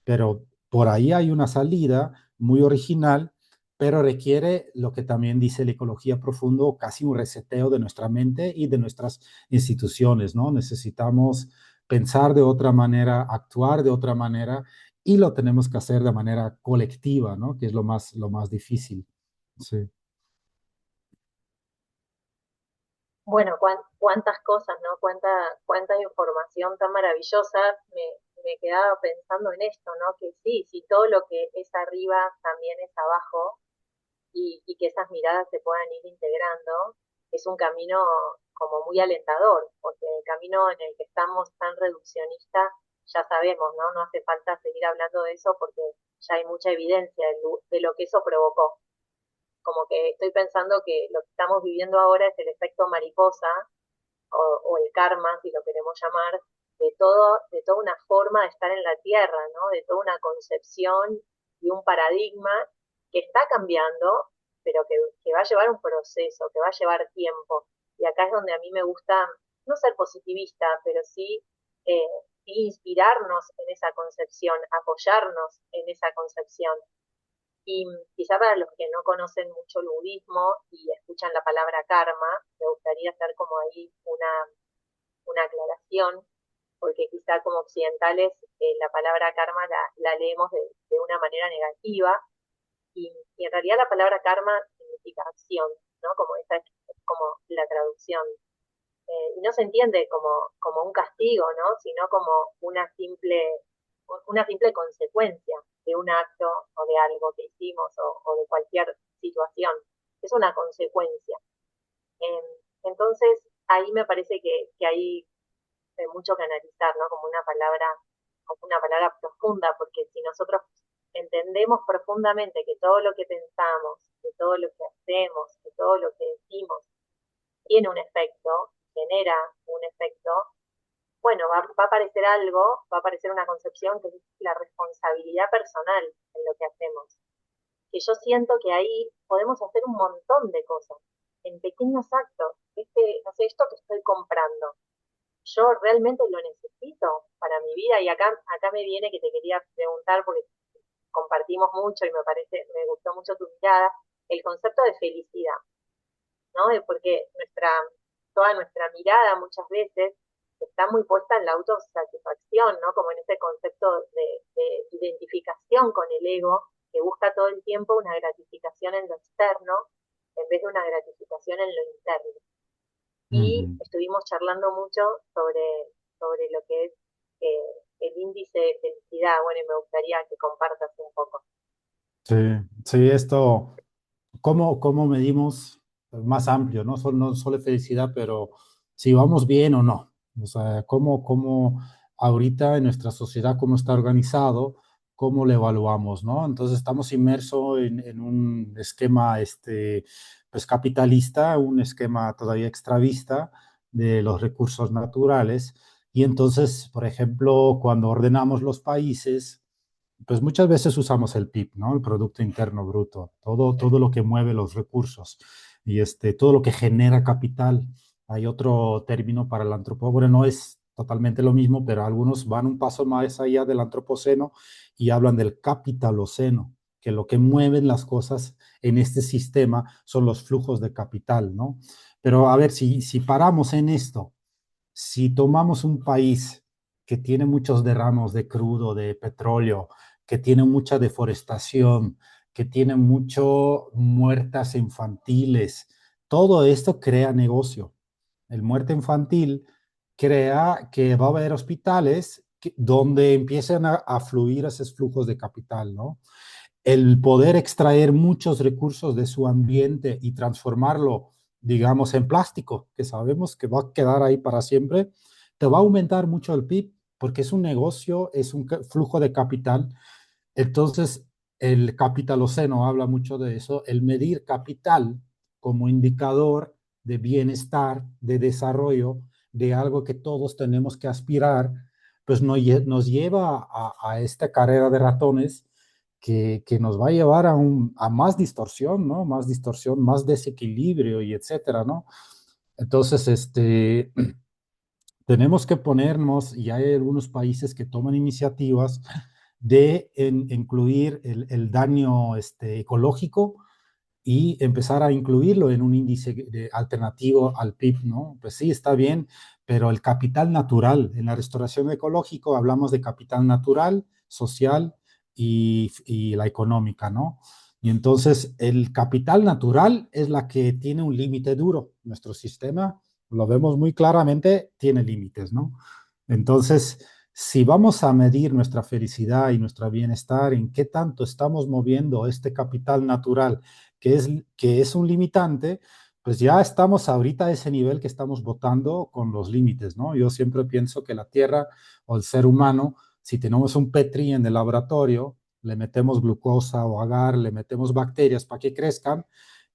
pero por ahí hay una salida muy original pero requiere lo que también dice la ecología profundo, casi un reseteo de nuestra mente y de nuestras instituciones, ¿no? Necesitamos pensar de otra manera, actuar de otra manera, y lo tenemos que hacer de manera colectiva, ¿no? Que es lo más difícil. Sí. Bueno, cuántas cosas, ¿no? Cuánta información tan maravillosa. Me quedaba pensando en esto, ¿no? Que sí, si todo lo que es arriba también es abajo y que esas miradas se puedan ir integrando, es un camino como muy alentador, porque el camino en el que estamos tan reduccionista, ya sabemos, ¿no? No hace falta seguir hablando de eso porque ya hay mucha evidencia de lo que eso provocó. Como que estoy pensando que lo que estamos viviendo ahora es el efecto mariposa o el karma, si lo queremos llamar, de toda una forma de estar en la tierra, ¿no? De toda una concepción y un paradigma que está cambiando, pero que va a llevar un proceso, que va a llevar tiempo. Y acá es donde a mí me gusta no ser positivista, pero eh, sí inspirarnos en esa concepción, apoyarnos en esa concepción. Y quizá para los que no conocen mucho el budismo y escuchan la palabra karma, me gustaría hacer como ahí una aclaración, porque quizá como occidentales la palabra karma la leemos de una manera negativa y en realidad la palabra karma significa acción, ¿no? Como esa es como la traducción. Y no se entiende como un castigo, ¿no? Sino como una simple consecuencia de un acto o de algo que hicimos o de cualquier situación. Es una consecuencia. Eh, entonces, ahí me parece que hay mucho que analizar, ¿no? Como una palabra profunda, porque si nosotros entendemos profundamente que todo lo que pensamos, que todo lo que hacemos, que todo lo que decimos tiene un efecto, genera un efecto, bueno, va a aparecer algo, va a aparecer una concepción que es la responsabilidad personal en lo que hacemos. Que yo siento que ahí podemos hacer un montón de cosas, en pequeños actos. No sé, esto que estoy comprando, yo realmente lo necesito para mi vida y acá me viene que te quería preguntar porque compartimos mucho y me gustó mucho tu mirada, el concepto de felicidad, ¿no? Porque toda nuestra mirada muchas veces está muy puesta en la autosatisfacción, ¿no? Como en ese concepto de identificación con el ego que busca todo el tiempo una gratificación en lo externo en vez de una gratificación en lo interno. Y Ujú. estuvimos charlando mucho sobre lo que es el índice de felicidad. Bueno, y me gustaría que compartas un poco. Sí, sí, esto, ¿cómo medimos más amplio, ¿no? No solo felicidad, pero si vamos bien o no. O sea, cómo ahorita en nuestra sociedad, cómo está organizado, cómo lo evaluamos, ¿no? Entonces estamos inmersos en un esquema, pues capitalista, un esquema todavía extravista de los recursos naturales. Y entonces, por ejemplo, cuando ordenamos los países, pues muchas veces usamos el PIB, ¿no? El Producto Interno Bruto, todo lo que mueve los recursos y todo lo que genera capital. Hay otro término para el antropólogo, bueno, no es totalmente lo mismo, pero algunos van un paso más allá del antropoceno y hablan del capitaloceno, que lo que mueven las cosas en este sistema son los flujos de capital, ¿no? Pero a ver, si paramos en esto, si tomamos un país que tiene muchos derramos de crudo, de petróleo, que tiene mucha deforestación, que tiene mucho muertas infantiles, todo esto crea negocio. El muerte infantil crea que va a haber hospitales donde empiecen a fluir esos flujos de capital, ¿no? El poder extraer muchos recursos de su ambiente y transformarlo, digamos, en plástico, que sabemos que va a quedar ahí para siempre, te va a aumentar mucho el PIB, porque es un negocio, es un flujo de capital. Entonces, el capitaloceno habla mucho de eso, el medir capital como indicador de bienestar, de desarrollo, de algo que todos tenemos que aspirar, pues nos lleva a esta carrera de ratones que nos va a llevar a más distorsión, ¿no? Más distorsión, más desequilibrio y etcétera, ¿no? Entonces, tenemos que ponernos, y hay algunos países que toman iniciativas de incluir el daño ecológico y empezar a incluirlo en un índice alternativo al PIB, ¿no? Pues sí, está bien, pero el capital natural, en la restauración ecológica hablamos de capital natural, social y la económica, ¿no? Y entonces el capital natural es la que tiene un límite duro. Nuestro sistema, lo vemos muy claramente, tiene límites, ¿no? Entonces, si vamos a medir nuestra felicidad y nuestro bienestar, en qué tanto estamos moviendo este capital natural, que es un limitante, pues ya estamos ahorita a ese nivel que estamos votando con los límites, ¿no? Yo siempre pienso que la Tierra o el ser humano, si tenemos un Petri en el laboratorio, le metemos glucosa o agar, le metemos bacterias para que crezcan,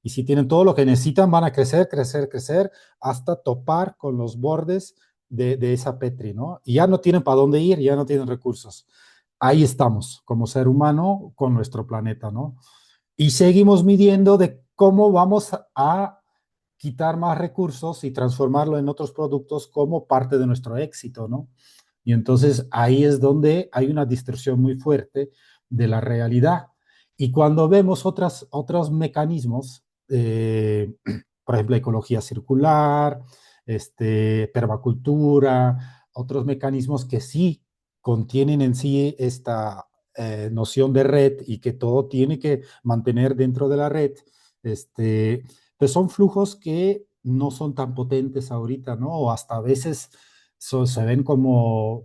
y si tienen todo lo que necesitan, van a crecer, crecer, crecer, hasta topar con los bordes de esa Petri, ¿no? Y ya no tienen para dónde ir, ya no tienen recursos. Ahí estamos, como ser humano, con nuestro planeta, ¿no? Y seguimos midiendo de cómo vamos a quitar más recursos y transformarlo en otros productos como parte de nuestro éxito, ¿no? Y entonces ahí es donde hay una distorsión muy fuerte de la realidad. Y cuando vemos otros mecanismos, por ejemplo, ecología circular, permacultura, otros mecanismos que sí contienen en sí esta noción de red y que todo tiene que mantener dentro de la red, pues son flujos que no son tan potentes ahorita, ¿no? O hasta a veces se ven como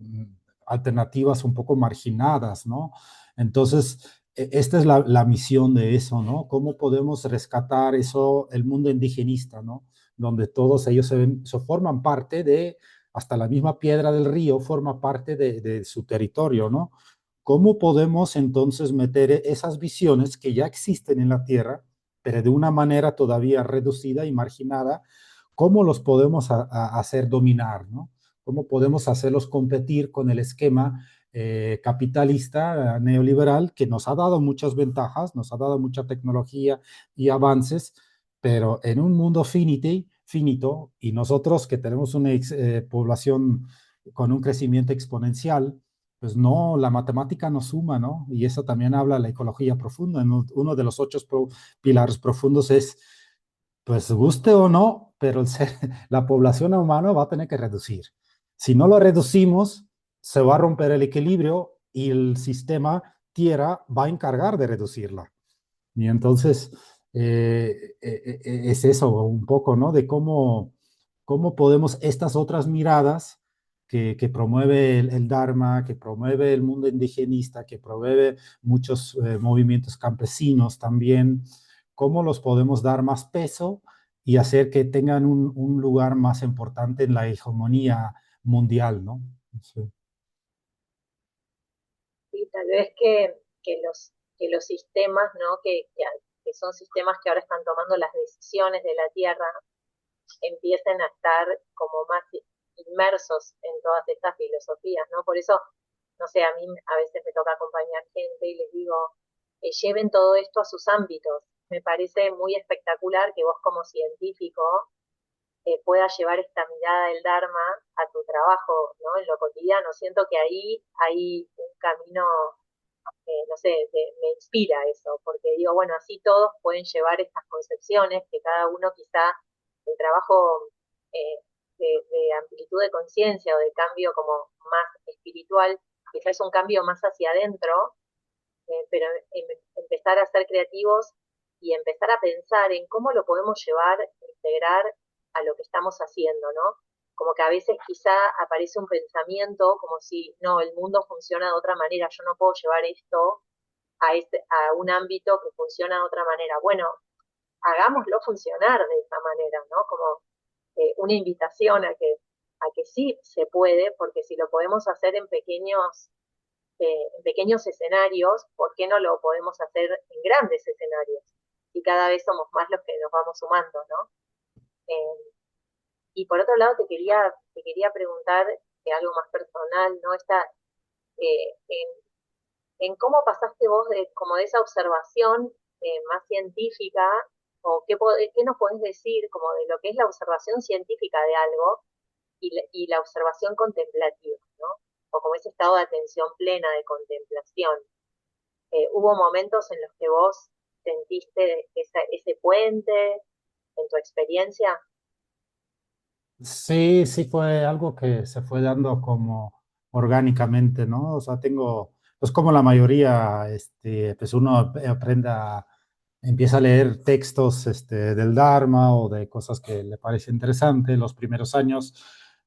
alternativas un poco marginadas, ¿no? Entonces, esta es la misión de eso, ¿no? ¿Cómo podemos rescatar eso, el mundo indigenista, ¿no? Donde todos ellos se forman parte de, hasta la misma piedra del río forma parte de su territorio, ¿no? ¿Cómo podemos entonces meter esas visiones que ya existen en la Tierra, pero de una manera todavía reducida y marginada? ¿Cómo los podemos hacer dominar, ¿no? ¿Cómo podemos hacerlos competir con el esquema capitalista neoliberal que nos ha dado muchas ventajas, nos ha dado mucha tecnología y avances, pero en un mundo finito y nosotros que tenemos una población con un crecimiento exponencial, pues no, la matemática no suma, ¿no? Y eso también habla la ecología profunda. Uno de los 8 pilares profundos es, pues guste o no, pero la población humana va a tener que reducir. Si no lo reducimos, se va a romper el equilibrio y el sistema tierra va a encargar de reducirla. Y entonces es eso un poco, ¿no? De cómo podemos estas otras miradas que promueve el Dharma, que promueve el mundo indigenista, que promueve muchos movimientos campesinos también, cómo los podemos dar más peso y hacer que tengan un lugar más importante en la hegemonía mundial, ¿no? Sí. Y tal vez que los sistemas, ¿no? Que son sistemas que ahora están tomando las decisiones de la Tierra, empiecen a estar como más inmersos en todas estas filosofías, ¿no? Por eso, no sé, a mí a veces me toca acompañar gente y les digo, lleven todo esto a sus ámbitos. Me parece muy espectacular que vos como científico puedas llevar esta mirada del Dharma a tu trabajo, ¿no? En lo cotidiano. Siento que ahí hay un camino, no sé, me inspira eso, porque digo, bueno, así todos pueden llevar estas concepciones, que cada uno quizá el trabajo eh, de amplitud de conciencia o de cambio como más espiritual, quizás es un cambio más hacia adentro, pero empezar a ser creativos y empezar a pensar en cómo lo podemos llevar, integrar a lo que estamos haciendo, ¿no? Como que a veces quizá aparece un pensamiento como si, no, el mundo funciona de otra manera, yo no puedo llevar esto a un ámbito que funciona de otra manera. Bueno, hagámoslo funcionar de esa manera, ¿no? Como una invitación a que sí se puede, porque si lo podemos hacer en pequeños escenarios, ¿por qué no lo podemos hacer en grandes escenarios? Y cada vez somos más los que nos vamos sumando, ¿no? Y por otro lado, te quería preguntar algo más personal, ¿no? En cómo pasaste vos como de esa observación más científica, o qué nos podés decir como de lo que es la observación científica de algo y la observación contemplativa, ¿no? O como ese estado de atención plena, de contemplación. ¿Hubo momentos en los que vos sentiste ese puente en tu experiencia? Sí, sí fue algo que se fue dando como orgánicamente, ¿no? O sea, tengo, pues como la mayoría, pues uno empieza a leer textos, del Dharma o de cosas que le parece interesante. Los primeros años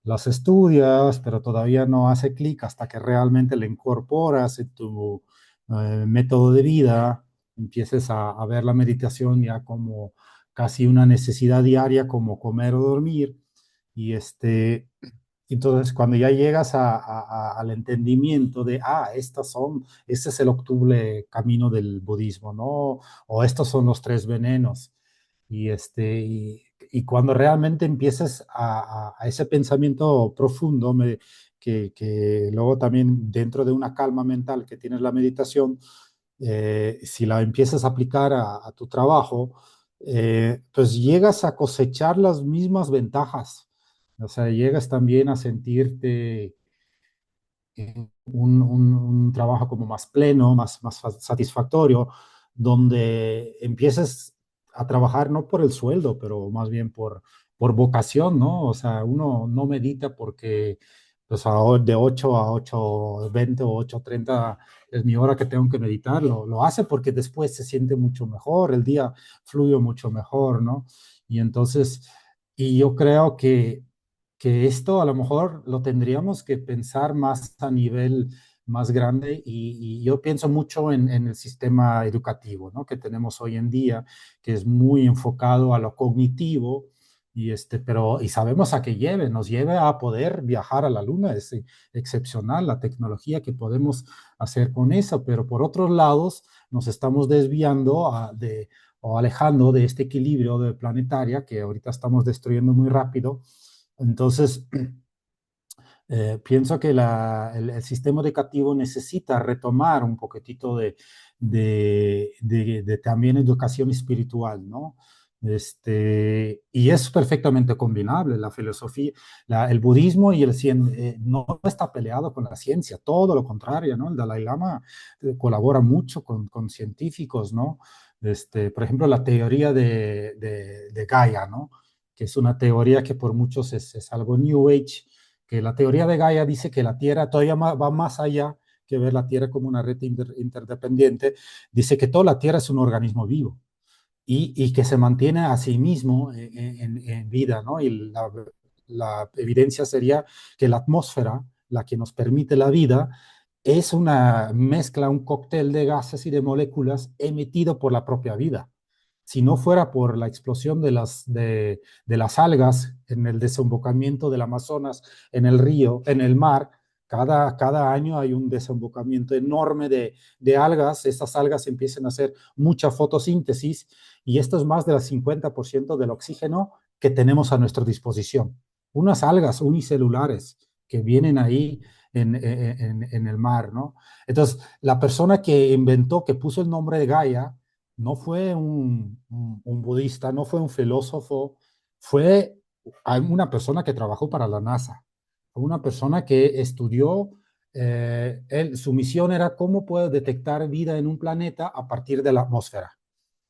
los estudias, pero todavía no hace clic hasta que realmente le incorporas en tu método de vida, empieces a ver la meditación ya como casi una necesidad diaria, como comer o dormir. Y entonces cuando ya llegas al entendimiento de, este es el octuple camino del budismo, ¿no? O estos son los tres venenos. Y cuando realmente empieces a ese pensamiento profundo, que luego también dentro de una calma mental que tienes la meditación, si la empiezas a aplicar a tu trabajo, pues llegas a cosechar las mismas ventajas. O sea, llegas también a sentirte un trabajo como más pleno, más satisfactorio, donde empieces a trabajar no por el sueldo, pero más bien por vocación, ¿no? O sea, uno no medita porque pues, de 8 a 8:20 o 8:30 es mi hora que tengo que meditar, lo hace porque después se siente mucho mejor, el día fluye mucho mejor, ¿no? Y entonces, y yo creo que esto a lo mejor lo tendríamos que pensar más a nivel más grande y yo pienso mucho en el sistema educativo, ¿no? Que tenemos hoy en día, que es muy enfocado a lo cognitivo y sabemos a qué nos lleve a poder viajar a la luna, es excepcional la tecnología que podemos hacer con eso, pero por otros lados nos estamos desviando o alejando de este equilibrio de planetaria que ahorita estamos destruyendo muy rápido. Entonces, pienso que el sistema educativo necesita retomar un poquitito de también educación espiritual, ¿no? Y es perfectamente combinable. La filosofía, el budismo y no está peleado con la ciencia, todo lo contrario, ¿no? El Dalai Lama colabora mucho con científicos, ¿no? Por ejemplo, la teoría de Gaia, ¿no? Que es una teoría que por muchos es algo New Age, que la teoría de Gaia dice que la Tierra todavía va más allá que ver la Tierra como una red interdependiente, dice que toda la Tierra es un organismo vivo y que se mantiene a sí mismo en vida, ¿no? Y la evidencia sería que la atmósfera, la que nos permite la vida, es una mezcla, un cóctel de gases y de moléculas emitido por la propia vida. Si no fuera por la explosión de las algas en el desembocamiento del Amazonas, en el río, en el mar, cada año hay un desembocamiento enorme de algas. Estas algas empiezan a hacer mucha fotosíntesis y esto es más del 50% del oxígeno que tenemos a nuestra disposición. Unas algas unicelulares que vienen ahí en el mar, ¿no? Entonces, la persona que inventó, que puso el nombre de Gaia, no fue un budista, no fue un filósofo, fue una persona que trabajó para la NASA, una persona que estudió, su misión era cómo puede detectar vida en un planeta a partir de la atmósfera,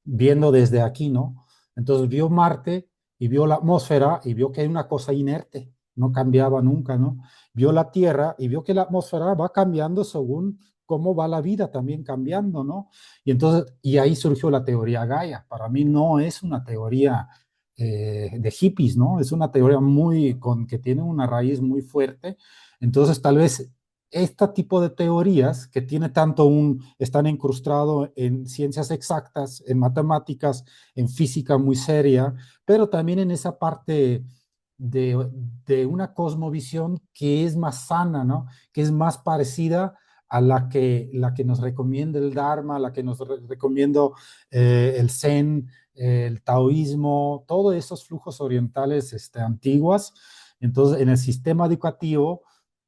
viendo desde aquí, ¿no? Entonces vio Marte y vio la atmósfera y vio que hay una cosa inerte, no cambiaba nunca, ¿no? Vio la Tierra y vio que la atmósfera va cambiando según cómo va la vida también cambiando, ¿no? Y ahí surgió la teoría Gaia. Para mí no es una teoría de hippies, ¿no? Es una teoría que tiene una raíz muy fuerte. Entonces, tal vez este tipo de teorías que están incrustados en ciencias exactas, en matemáticas, en física muy seria, pero también en esa parte de, de una cosmovisión que es más sana, ¿no? Que es más parecida a la que nos recomienda el Dharma, la que nos recomienda el Zen, el taoísmo, todos esos flujos orientales antiguos. Entonces, en el sistema educativo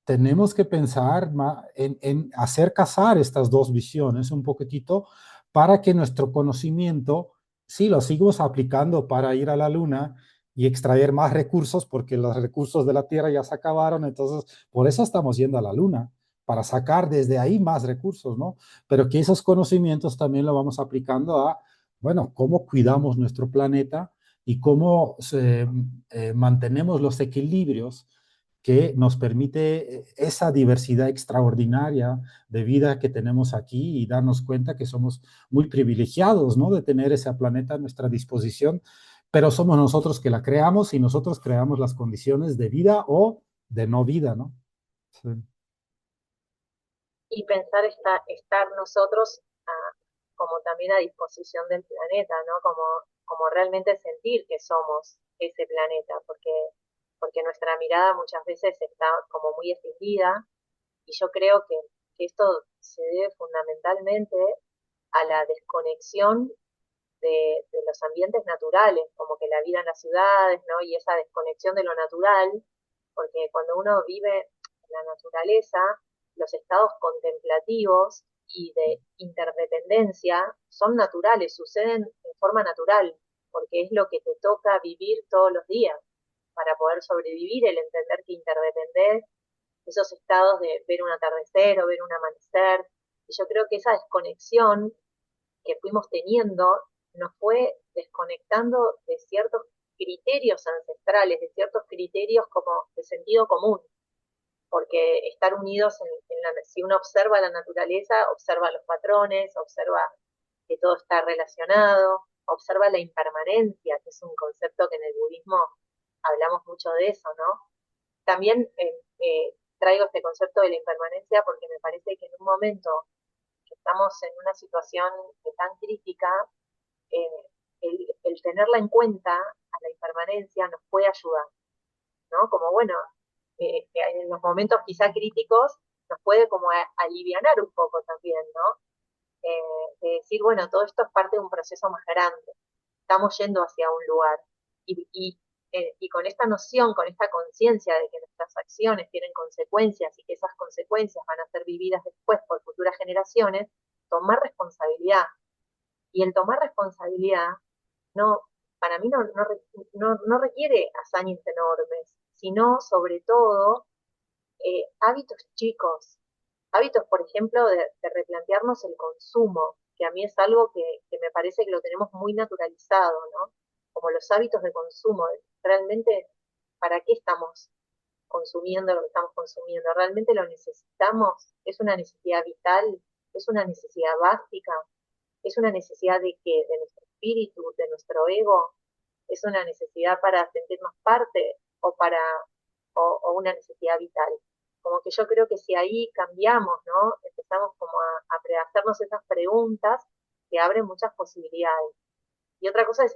tenemos que pensar en hacer casar estas dos visiones un poquitito para que nuestro conocimiento, sí, lo sigamos aplicando para ir a la luna y extraer más recursos, porque los recursos de la Tierra ya se acabaron, entonces por eso estamos yendo a la luna, para sacar desde ahí más recursos, ¿no? Pero que esos conocimientos también lo vamos aplicando a bueno, cómo cuidamos nuestro planeta y cómo mantenemos los equilibrios que nos permite esa diversidad extraordinaria de vida que tenemos aquí y darnos cuenta que somos muy privilegiados, ¿no? De tener ese planeta a nuestra disposición, pero somos nosotros que la creamos y nosotros creamos las condiciones de vida o de no vida, ¿no? Sí. Y pensar estar nosotros como también a disposición del planeta, ¿no? Como realmente sentir que somos ese planeta, porque nuestra mirada muchas veces está como muy extendida y yo creo que esto se debe fundamentalmente a la desconexión de los ambientes naturales, como que la vida en las ciudades, ¿no? Y esa desconexión de lo natural, porque cuando uno vive en la naturaleza, los estados contemplativos y de interdependencia son naturales, suceden en forma natural, porque es lo que te toca vivir todos los días para poder sobrevivir, el entender que interdepender, esos estados de ver un atardecer o ver un amanecer, y yo creo que esa desconexión que fuimos teniendo nos fue desconectando de ciertos criterios ancestrales, de ciertos criterios como de sentido común, porque estar unidos si uno observa la naturaleza, observa los patrones, observa que todo está relacionado, observa la impermanencia, que es un concepto que en el budismo hablamos mucho de eso, ¿no? También traigo este concepto de la impermanencia porque me parece que en un momento que estamos en una situación tan crítica, eh, el tenerla en cuenta a la impermanencia nos puede ayudar, ¿no? Como bueno, en los momentos quizá críticos nos puede como alivianar un poco también, ¿no? De decir, bueno, todo esto es parte de un proceso más grande, estamos yendo hacia un lugar y con esta noción, con esta conciencia de que nuestras acciones tienen consecuencias y que esas consecuencias van a ser vividas después por futuras generaciones, tomar responsabilidad. Y el tomar responsabilidad no, para mí no requiere hazañas enormes, sino sobre todo hábitos chicos, hábitos, por ejemplo, de replantearnos el consumo, que a mí es algo que me parece que lo tenemos muy naturalizado, ¿no? Como los hábitos de consumo, realmente, ¿para qué estamos consumiendo lo que estamos consumiendo? ¿Realmente lo necesitamos? ¿Es una necesidad vital? ¿Es una necesidad básica? ¿Es una necesidad de qué? ¿De nuestro espíritu? ¿De nuestro ego? ¿Es una necesidad para sentirnos parte o una necesidad vital? Como que yo creo que si ahí cambiamos, ¿no? Empezamos como a hacernos esas preguntas que abren muchas posibilidades. Y otra cosa es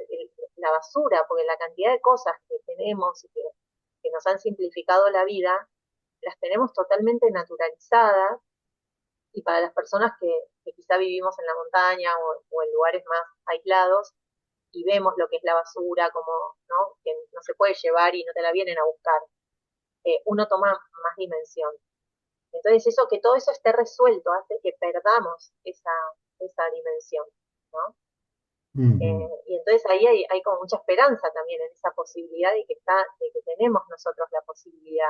la basura, porque la cantidad de cosas que tenemos y que nos han simplificado la vida, las tenemos totalmente naturalizadas y para las personas que quizá vivimos en la montaña o en lugares más aislados y vemos lo que es la basura, como, ¿no? Que no se puede llevar y no te la vienen a buscar, uno toma más dimensión. Entonces eso, que todo eso esté resuelto, hace que perdamos esa dimensión, ¿no? Ujú. Y entonces ahí hay como mucha esperanza también en esa posibilidad de que tenemos nosotros la posibilidad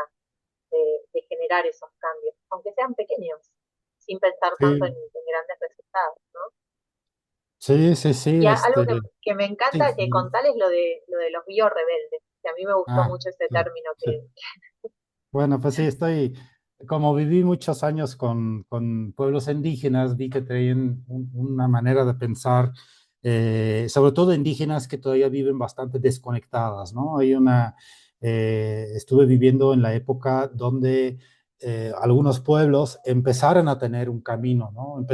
de generar esos cambios, aunque sean pequeños, sin pensar tanto Sí, en grandes resultados, ¿no? sí, sí, sí, Y algo que me sí, encanta que sí. contar es lo de los biorebeldes, que a mí me gustó Ah, mucho ese sí, término sí. Bueno, pues sí, como viví muchos años con pueblos indígenas, vi que tenían una manera de pensar, sobre todo indígenas que todavía viven bastante desconectadas, ¿no? Estuve viviendo en la época donde algunos pueblos empezaron a tener un camino, ¿no?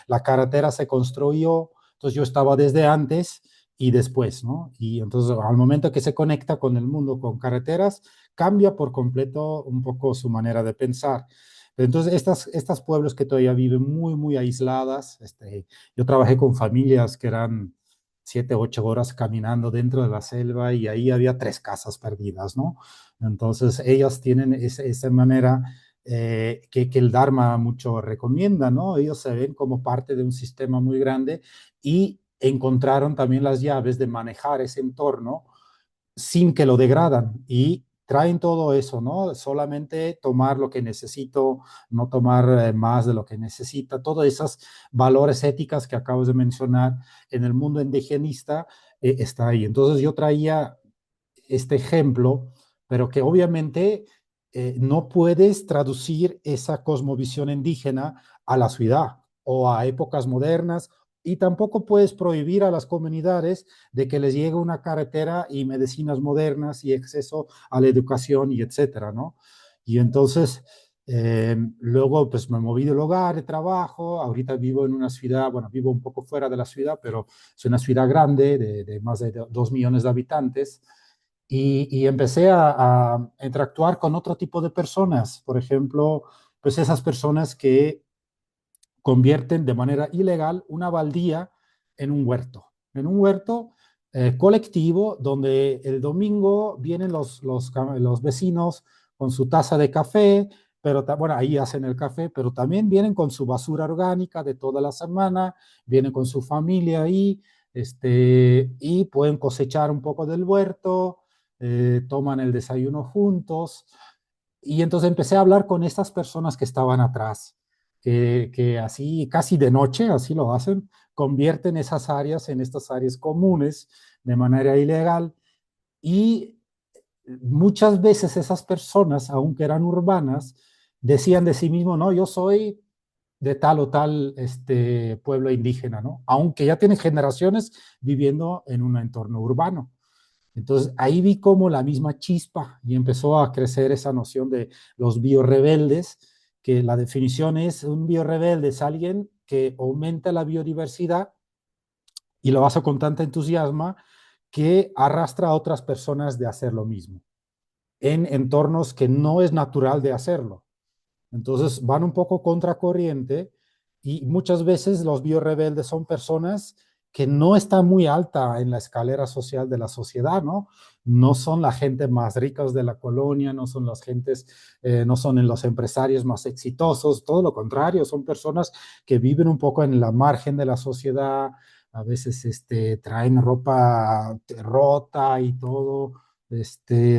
La carretera se construyó, entonces yo estaba desde antes y después, ¿no? Y entonces al momento que se conecta con el mundo con carreteras, cambia por completo un poco su manera de pensar. Pero entonces, estas pueblos que todavía viven muy, muy aisladas, yo trabajé con familias que eran 7, 8 horas caminando dentro de la selva y ahí había 3 casas perdidas, ¿no? Entonces, ellas tienen esa manera que el Dharma mucho recomienda, ¿no? Ellos se ven como parte de un sistema muy grande y encontraron también las llaves de manejar ese entorno sin que lo degradan y traen todo eso, ¿no? Solamente tomar lo que necesito, no tomar más de lo que necesita, todos esos valores éticas que acabas de mencionar en el mundo indigenista está ahí. Entonces yo traía este ejemplo, pero que obviamente no puedes traducir esa cosmovisión indígena a la ciudad o a épocas modernas, y tampoco puedes prohibir a las comunidades de que les llegue una carretera y medicinas modernas y acceso a la educación y etcétera, ¿no? Y entonces, luego pues me moví del hogar de trabajo, ahorita vivo en una ciudad, bueno, vivo un poco fuera de la ciudad, pero es una ciudad grande de más de 2 millones de habitantes, y empecé a interactuar con otro tipo de personas, por ejemplo, pues esas personas que convierten de manera ilegal una baldía en un huerto colectivo donde el domingo vienen los vecinos con su taza de café, pero bueno, ahí hacen el café, pero también vienen con su basura orgánica de toda la semana, vienen con su familia ahí, y pueden cosechar un poco del huerto, toman el desayuno juntos. Y entonces empecé a hablar con estas personas que estaban atrás, que así, casi de noche, así lo hacen, convierten esas áreas en estas áreas comunes de manera ilegal. Y muchas veces esas personas, aunque eran urbanas, decían de sí mismos, no, yo soy de tal o tal pueblo indígena, ¿no? Aunque ya tienen generaciones viviendo en un entorno urbano. Entonces ahí vi como la misma chispa y empezó a crecer esa noción de los biorebeldes, que la definición es un biorebelde es alguien que aumenta la biodiversidad y lo hace con tanta entusiasmo que arrastra a otras personas de hacer lo mismo en entornos que no es natural de hacerlo. Entonces van un poco contracorriente, y muchas veces los biorebeldes son personas que no están muy alta en la escalera social de la sociedad, ¿no? No son la gente más ricas de la colonia, no son las gentes, no son los empresarios más exitosos, todo lo contrario, son personas que viven un poco en la margen de la sociedad, a veces traen ropa rota y todo,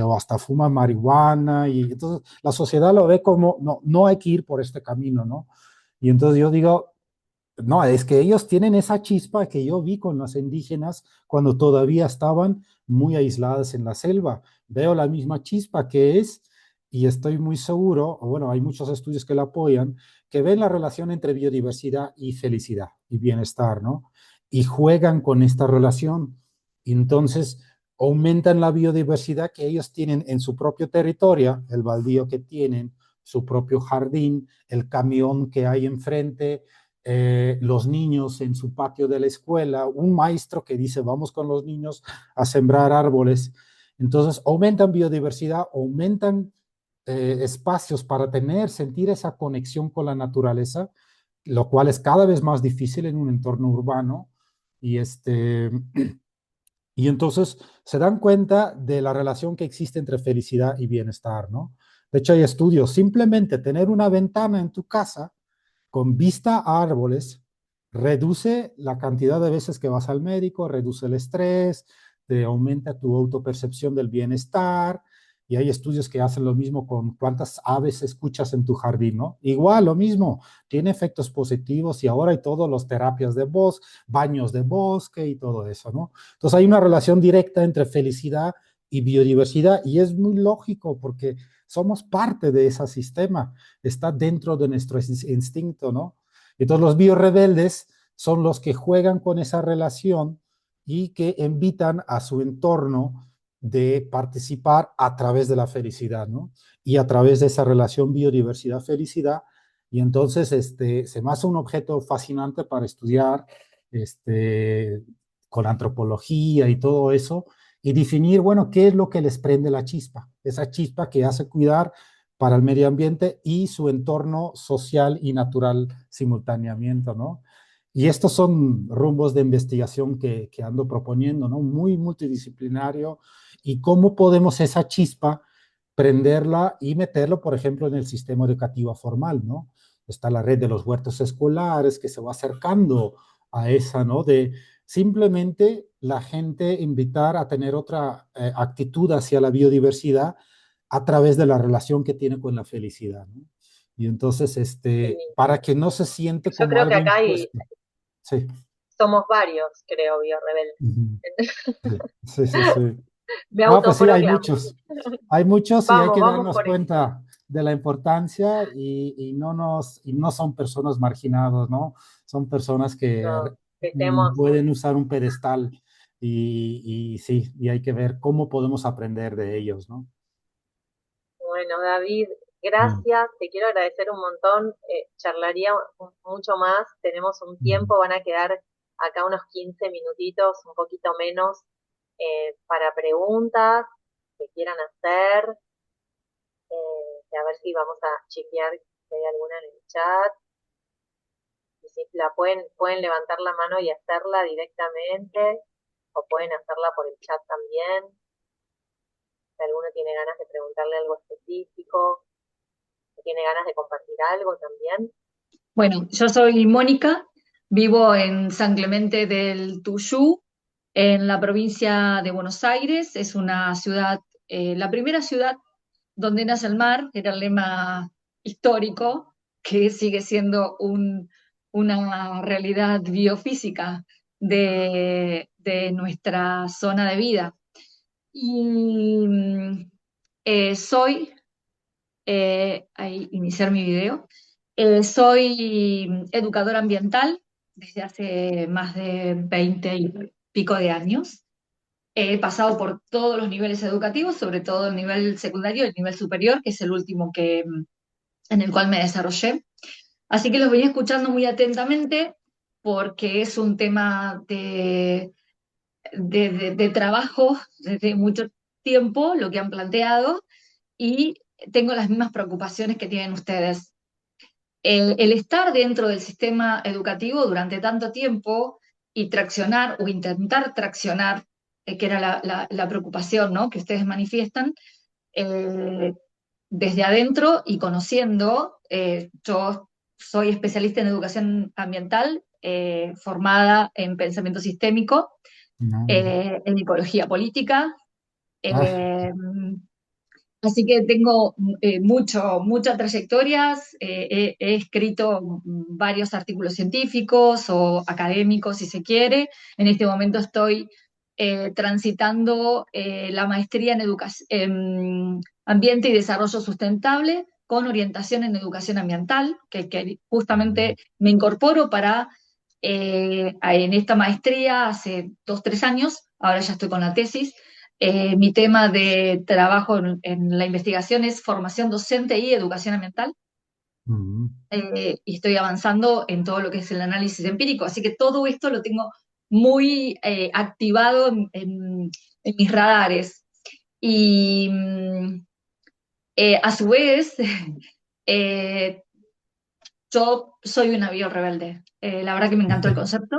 o hasta fuma marihuana, y entonces la sociedad lo ve como, no, no hay que ir por este camino, ¿no? Y entonces yo digo, no, es que ellos tienen esa chispa que yo vi con las indígenas cuando todavía estaban muy aisladas en la selva. Veo la misma chispa que es, y estoy muy seguro, o bueno, hay muchos estudios que la apoyan, que ven la relación entre biodiversidad y felicidad y bienestar, ¿no? Y juegan con esta relación. Y entonces aumentan la biodiversidad que ellos tienen en su propio territorio, el baldío que tienen, su propio jardín, el camión que hay enfrente, los niños en su patio de la escuela, un maestro que dice vamos con los niños a sembrar árboles. Entonces aumentan biodiversidad, aumentan espacios para sentir esa conexión con la naturaleza, lo cual es cada vez más difícil en un entorno urbano. Y, y entonces se dan cuenta de la relación que existe entre felicidad y bienestar, ¿no? De hecho, hay estudios, simplemente tener una ventana en tu casa con vista a árboles reduce la cantidad de veces que vas al médico, reduce el estrés, te aumenta tu autopercepción del bienestar, y hay estudios que hacen lo mismo con cuántas aves escuchas en tu jardín, ¿no? Igual, lo mismo, tiene efectos positivos, y ahora hay todas las terapias de voz, baños de bosque y todo eso, ¿no? Entonces hay una relación directa entre felicidad y biodiversidad, y es muy lógico porque somos parte de ese sistema, está dentro de nuestro instinto, ¿no? Entonces los biorebeldes son los que juegan con esa relación y que invitan a su entorno de participar a través de la felicidad, ¿no? Y a través de esa relación biodiversidad-felicidad. Y entonces se me hace un objeto fascinante para estudiar, con antropología y todo eso, y definir, bueno, qué es lo que les prende la chispa, esa chispa que hace cuidar para el medio ambiente y su entorno social y natural simultáneamente, ¿no? Y estos son rumbos de investigación que ando proponiendo, ¿no? Muy multidisciplinario, y cómo podemos esa chispa prenderla y meterlo, por ejemplo, en el sistema educativo formal, ¿no? Está la red de los huertos escolares que se va acercando a esa, ¿no? De simplemente la gente invitar a tener otra actitud hacia la biodiversidad, a través de la relación que tiene con la felicidad, ¿no? Y entonces, Y para que no se siente yo como creo que algo acá impuesto. Sí. somos varios, creo, biorebeldes. Ujú. Sí, sí, sí. Me No, pues sí, autoproclamo. hay muchos y hay Vamos, que vamos darnos por eso. cuenta de la importancia y no son personas marginadas, ¿no? Son personas que No, que estemos. pueden usar un pedestal y sí, y hay que ver cómo podemos aprender de ellos, ¿no? Bueno, David, Mm, gracias. Te quiero agradecer un montón. Charlaría mucho más. Tenemos un mm, tiempo, van a quedar acá unos 15 minutitos, un poquito menos, para preguntas que quieran hacer. A ver si vamos a chequear si hay alguna en el chat. Y si la pueden levantar la mano y hacerla directamente, o pueden hacerla por el chat también. Si alguno tiene ganas de preguntarle algo específico, o tiene ganas de compartir algo también. Bueno, yo soy Mónica, vivo en San Clemente del Tuyú, en la provincia de Buenos Aires. Es una ciudad, la primera ciudad donde nace el mar, era el lema histórico, que sigue siendo una realidad biofísica de nuestra zona de vida. Y soy ahí iniciar mi video. Soy educadora ambiental desde hace más de 20 y pico de años. He pasado por todos los niveles educativos, sobre todo el nivel secundario y el nivel superior, que es el último en el cual me desarrollé. Así que los venía escuchando muy atentamente porque es un tema de trabajo desde mucho tiempo, lo que han planteado, y tengo las mismas preocupaciones que tienen ustedes. El estar dentro del sistema educativo durante tanto tiempo y traccionar o intentar traccionar, que era la preocupación, ¿no?, que ustedes manifiestan, eh, desde adentro y conociendo, yo soy especialista en educación ambiental, formada en pensamiento sistémico, no. en ecología política. Ah, eh, Así que tengo muchas trayectorias, he escrito varios artículos científicos o académicos, si se quiere. En este momento estoy transitando la maestría en ambiente y desarrollo sustentable con orientación en educación ambiental, que justamente me incorporo en esta maestría hace 2, 3 años. Ahora ya estoy con la tesis. Mi tema de trabajo en la investigación es formación docente y educación ambiental, mm, y estoy avanzando en todo lo que es el análisis empírico, así que todo esto lo tengo muy activado en mis radares. Y a su vez, eh, yo soy una biorebelde. La verdad que me encantó el concepto.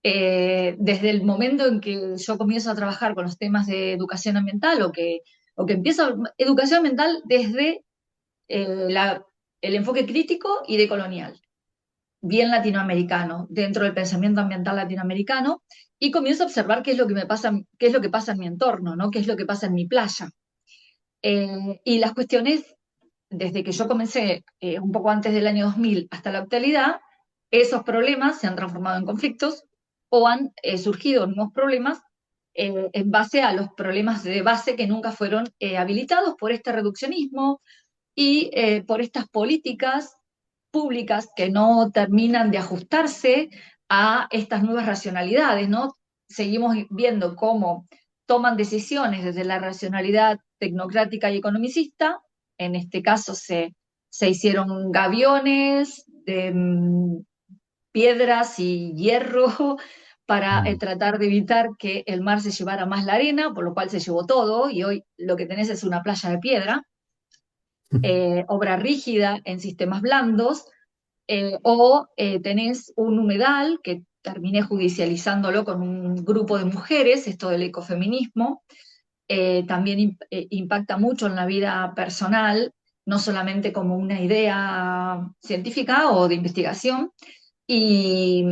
Desde el momento en que yo comienzo a trabajar con los temas de educación ambiental o que empiezo educación ambiental desde la, el enfoque crítico y decolonial, bien latinoamericano, dentro del pensamiento ambiental latinoamericano, y comienzo a observar qué es lo que me pasa, qué es lo que pasa en mi entorno, ¿no? Qué es lo que pasa en mi playa. Y las cuestiones, desde que yo comencé un poco antes del año 2000 hasta la actualidad, esos problemas se han transformado en conflictos o han surgido nuevos problemas en base a los problemas de base que nunca fueron habilitados por este reduccionismo y por estas políticas públicas que no terminan de ajustarse a estas nuevas racionalidades, ¿no? Seguimos viendo cómo toman decisiones desde la racionalidad tecnocrática y economicista. En este caso se hicieron gaviones de piedras y hierro para mm, tratar de evitar que el mar se llevara más la arena, por lo cual se llevó todo, y hoy lo que tenés es una playa de piedra. Obra rígida en sistemas blandos, o tenés un humedal que terminé judicializándolo con un grupo de mujeres, esto del ecofeminismo. También impacta mucho en la vida personal, no solamente como una idea científica o de investigación. Y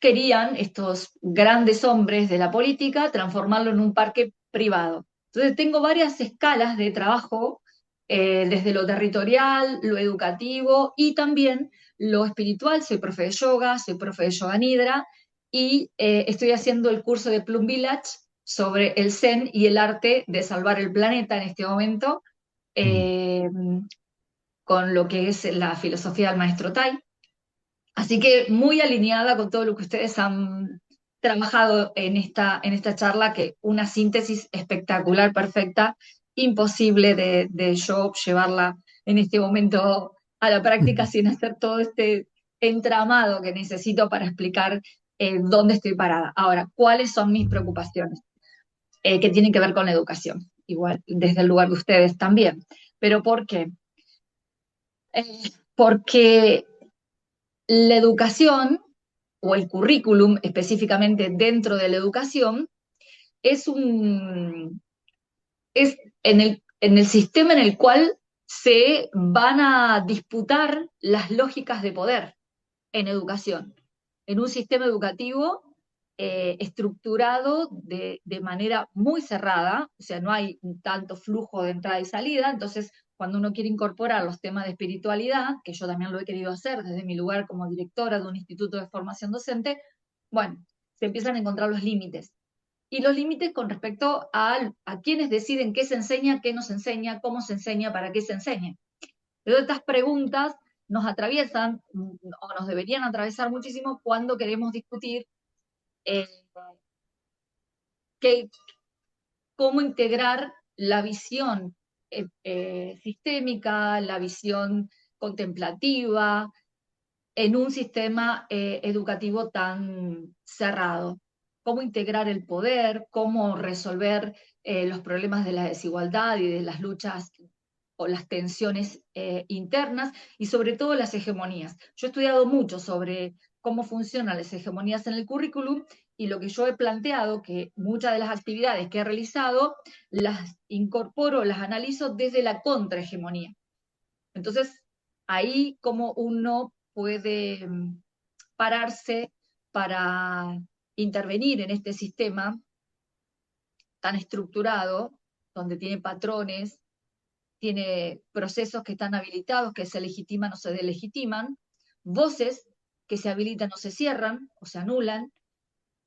querían estos grandes hombres de la política transformarlo en un parque privado. Entonces tengo varias escalas de trabajo, desde lo territorial, lo educativo y también lo espiritual. Soy profe de yoga, soy profe de yoga nidra y estoy haciendo el curso de Plum Village sobre el Zen y el arte de salvar el planeta en este momento, eh, con lo que es la filosofía del maestro Tai. Así que muy alineada con todo lo que ustedes han trabajado en esta charla, que una síntesis espectacular, perfecta, imposible de yo llevarla en este momento a la práctica sin hacer todo este entramado que necesito para explicar dónde estoy parada. Ahora, ¿cuáles son mis preocupaciones? Que tienen que ver con la educación, igual, desde el lugar de ustedes también. ¿Pero por qué? Porque la educación o el currículum específicamente dentro de la educación es es en el sistema en el cual se van a disputar las lógicas de poder en educación, en un sistema educativo estructurado de manera muy cerrada, o sea, no hay tanto flujo de entrada y salida. Entonces cuando uno quiere incorporar los temas de espiritualidad, que yo también lo he querido hacer desde mi lugar como directora de un instituto de formación docente, bueno, se empiezan a encontrar los límites. Y los límites con respecto a quienes deciden qué se enseña, qué no se enseña, cómo se enseña, para qué se enseña. Pero estas preguntas nos atraviesan o nos deberían atravesar muchísimo cuando queremos discutir eh, cómo integrar la visión sistémica, la visión contemplativa en un sistema educativo tan cerrado. Cómo integrar el poder, cómo resolver los problemas de la desigualdad y de las luchas o las tensiones internas, y sobre todo las hegemonías. Yo he estudiado mucho sobre cómo funcionan las hegemonías en el currículum, y lo que yo he planteado, que muchas de las actividades que he realizado las incorporo, las analizo desde la contrahegemonía. Entonces, ahí como uno puede pararse para intervenir en este sistema tan estructurado, donde tiene patrones, tiene procesos que están habilitados, que se legitiman o se delegitiman, voces que se habilitan o se cierran o se anulan.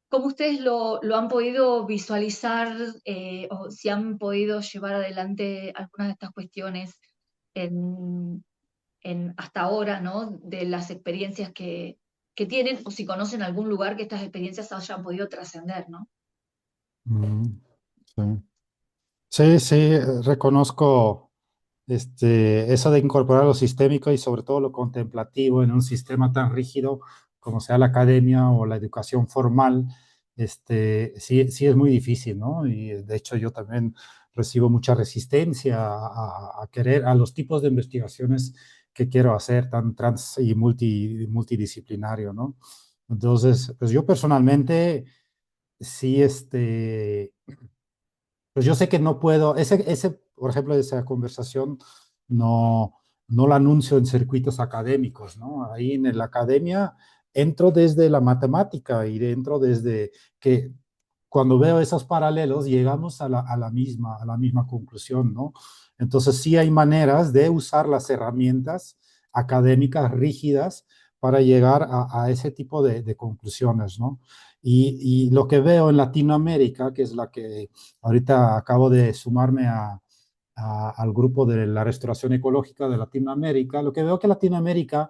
¿Cómo ustedes lo han podido visualizar o si han podido llevar adelante algunas de estas cuestiones hasta ahora, ¿no? De las experiencias que tienen, o si conocen algún lugar que estas experiencias hayan podido trascender, ¿no? Sí. Sí, sí, reconozco eso de incorporar lo sistémico y sobre todo lo contemplativo en un sistema tan rígido como sea la academia o la educación formal. Sí, sí es muy difícil, ¿no? Y de hecho yo también recibo mucha resistencia a querer, a los tipos de investigaciones que quiero hacer tan trans y multidisciplinario, ¿no? Entonces, pues yo personalmente sí, pues yo sé que no puedo, por ejemplo, esa conversación no, no la anuncio en circuitos académicos, ¿no? Ahí en la academia entro desde la matemática y entro desde que cuando veo esos paralelos llegamos a la misma conclusión, ¿no? Entonces sí hay maneras de usar las herramientas académicas rígidas para llegar a ese tipo de conclusiones, ¿no? Y lo que veo en Latinoamérica, que es la que ahorita acabo de sumarme al grupo de la restauración ecológica de Latinoamérica, lo que veo que Latinoamérica,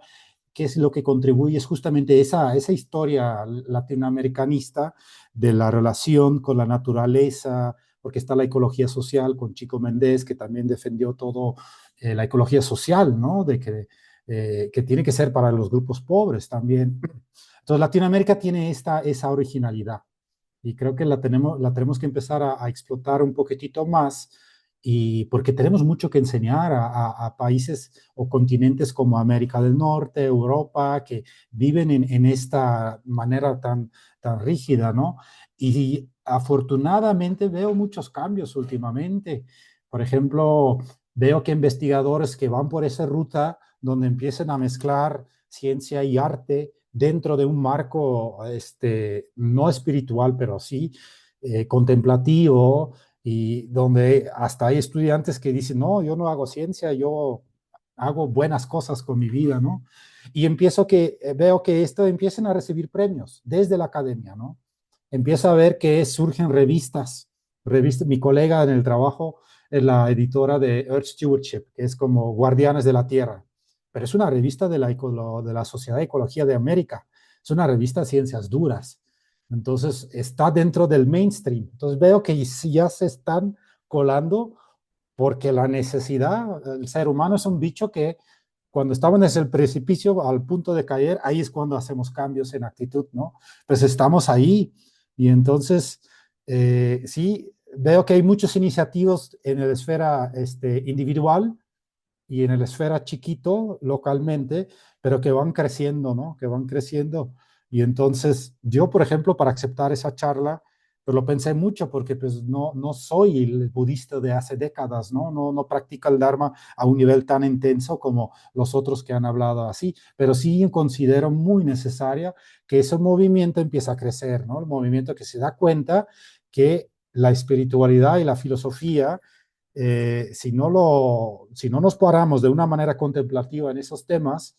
que es lo que contribuye, es justamente esa historia latinoamericanista de la relación con la naturaleza, porque está la ecología social con Chico Méndez, que también defendió todo la ecología social, ¿no? Que tiene que ser para los grupos pobres también. Entonces, Latinoamérica tiene esa originalidad y creo que la tenemos que empezar a explotar un poquitito más y porque tenemos mucho que enseñar a países o continentes como América del Norte, Europa, que viven en esta manera tan rígida, ¿no? Y afortunadamente veo muchos cambios últimamente. Por ejemplo, veo que investigadores que van por esa ruta donde empiecen a mezclar ciencia y arte dentro de un marco no espiritual, pero sí contemplativo, y donde hasta hay estudiantes que dicen, no, yo no hago ciencia, yo hago buenas cosas con mi vida, ¿no? Y veo que esto empiezan a recibir premios desde la academia, ¿no? Empiezo a ver que surgen revistas. Mi colega en el trabajo es la editora de Earth Stewardship, que es como Guardianes de la Tierra, pero es una revista de la Sociedad de Ecología de América, es una revista de ciencias duras. Entonces está dentro del mainstream. Entonces veo que ya se están colando porque la necesidad, el ser humano es un bicho que cuando estamos en el precipicio al punto de caer, ahí es cuando hacemos cambios en actitud, ¿no? Pues estamos ahí y entonces sí, veo que hay muchas iniciativas en la esfera individual y en la esfera chiquito, localmente, pero que van creciendo, ¿no? Que van creciendo. Y entonces yo, por ejemplo, para aceptar esa charla, pues lo pensé mucho porque pues no soy el budista de hace décadas, ¿no? No practica el Dharma a un nivel tan intenso como los otros que han hablado así, pero sí considero muy necesaria que ese movimiento empiece a crecer, ¿no? El movimiento que se da cuenta que la espiritualidad y la filosofía si no nos paramos de una manera contemplativa en esos temas,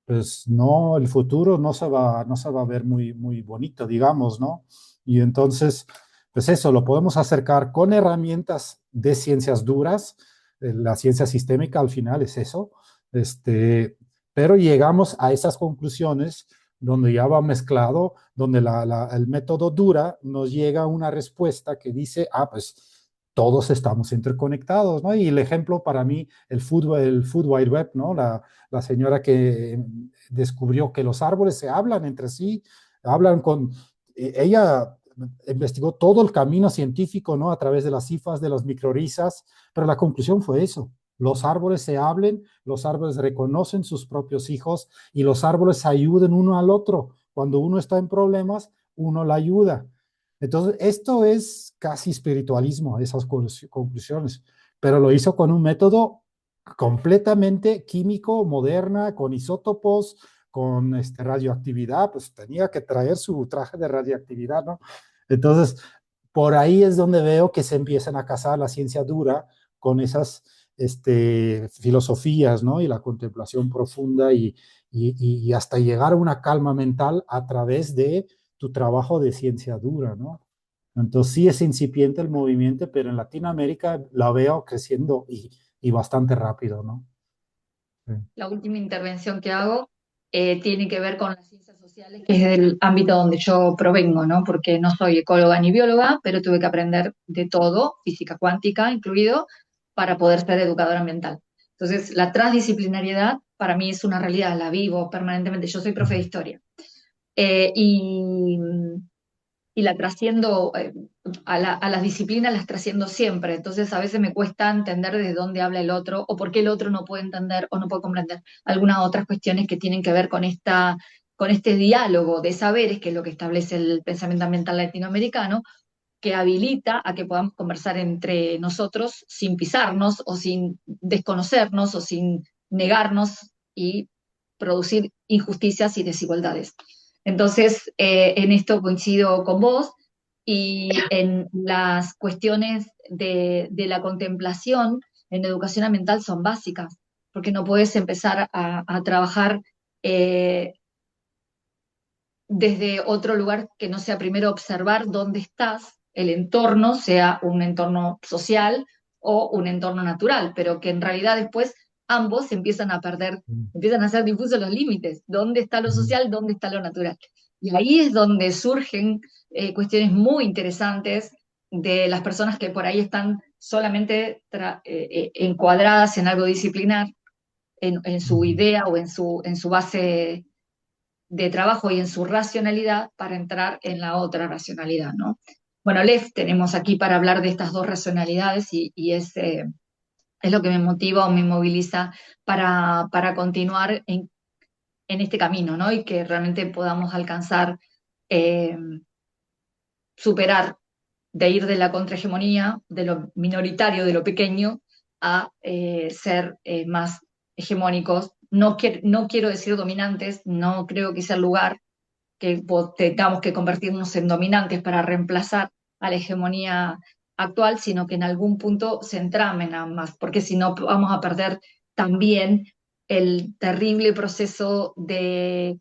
pues no, el futuro no se va a ver muy bonito, digamos, ¿no? Y entonces, pues eso, lo podemos acercar con herramientas de ciencias duras, la ciencia sistémica al final es eso, este, pero llegamos a esas conclusiones donde ya va mezclado, donde el método dura nos llega a una respuesta que dice, pues todos estamos interconectados, ¿no? Y el ejemplo para mí, el Food Wide Web, ¿no? La señora que descubrió que los árboles se hablan entre sí, hablan con... Ella investigó todo el camino científico, ¿no? A través de las cifras, de las microrisas, pero la conclusión fue eso. Los árboles se hablen, los árboles reconocen sus propios hijos y los árboles ayudan uno al otro. Cuando uno está en problemas, uno la ayuda. Entonces, esto es casi espiritualismo, esas conclusiones, pero lo hizo con un método completamente químico, moderna, con isótopos, con radioactividad, pues tenía que traer su traje de radioactividad, ¿no? Entonces, por ahí es donde veo que se empiezan a casar la ciencia dura con esas filosofías, ¿no? Y la contemplación profunda y hasta llegar a una calma mental a través de tu trabajo de ciencia dura, ¿no? Entonces sí es incipiente el movimiento, pero en Latinoamérica la veo creciendo y bastante rápido, ¿no? Sí. La última intervención que hago tiene que ver con las ciencias sociales, que es el ámbito donde yo provengo, ¿no? Porque no soy ecóloga ni bióloga, pero tuve que aprender de todo, física cuántica incluido, para poder ser educadora ambiental. Entonces, la transdisciplinariedad para mí es una realidad, la vivo permanentemente. Yo soy profe de historia. Eh, y, y la trasciendo, a las disciplinas las trasciendo siempre. Entonces a veces me cuesta entender desde dónde habla el otro o por qué el otro no puede entender o no puede comprender algunas otras cuestiones que tienen que ver con este diálogo de saberes, que es lo que establece el pensamiento ambiental latinoamericano, que habilita a que podamos conversar entre nosotros sin pisarnos o sin desconocernos o sin negarnos y producir injusticias y desigualdades. Entonces, en esto coincido con vos y en las cuestiones de la contemplación en educación ambiental son básicas, porque no puedes empezar a trabajar desde otro lugar que no sea primero observar dónde estás, el entorno, sea un entorno social o un entorno natural, pero que en realidad después ambos se empiezan a perder, empiezan a ser difusos los límites, dónde está lo social, dónde está lo natural. Y ahí es donde surgen cuestiones muy interesantes de las personas que por ahí están solamente encuadradas en algo disciplinar, en su idea o en su base de trabajo y en su racionalidad para entrar en la otra racionalidad, ¿no? Bueno, Lev, tenemos aquí para hablar de estas dos racionalidades y es lo que me motiva o me moviliza para continuar en este camino, ¿no? Y que realmente podamos alcanzar, eh, superar, de ir de la contrahegemonía, de lo minoritario, de lo pequeño, a ser más hegemónicos. No quiero decir dominantes, no creo que sea el lugar que tengamos que convertirnos en dominantes para reemplazar a la hegemonía actual, sino que en algún punto se entramen ambas, porque si no vamos a perder también el terrible proceso de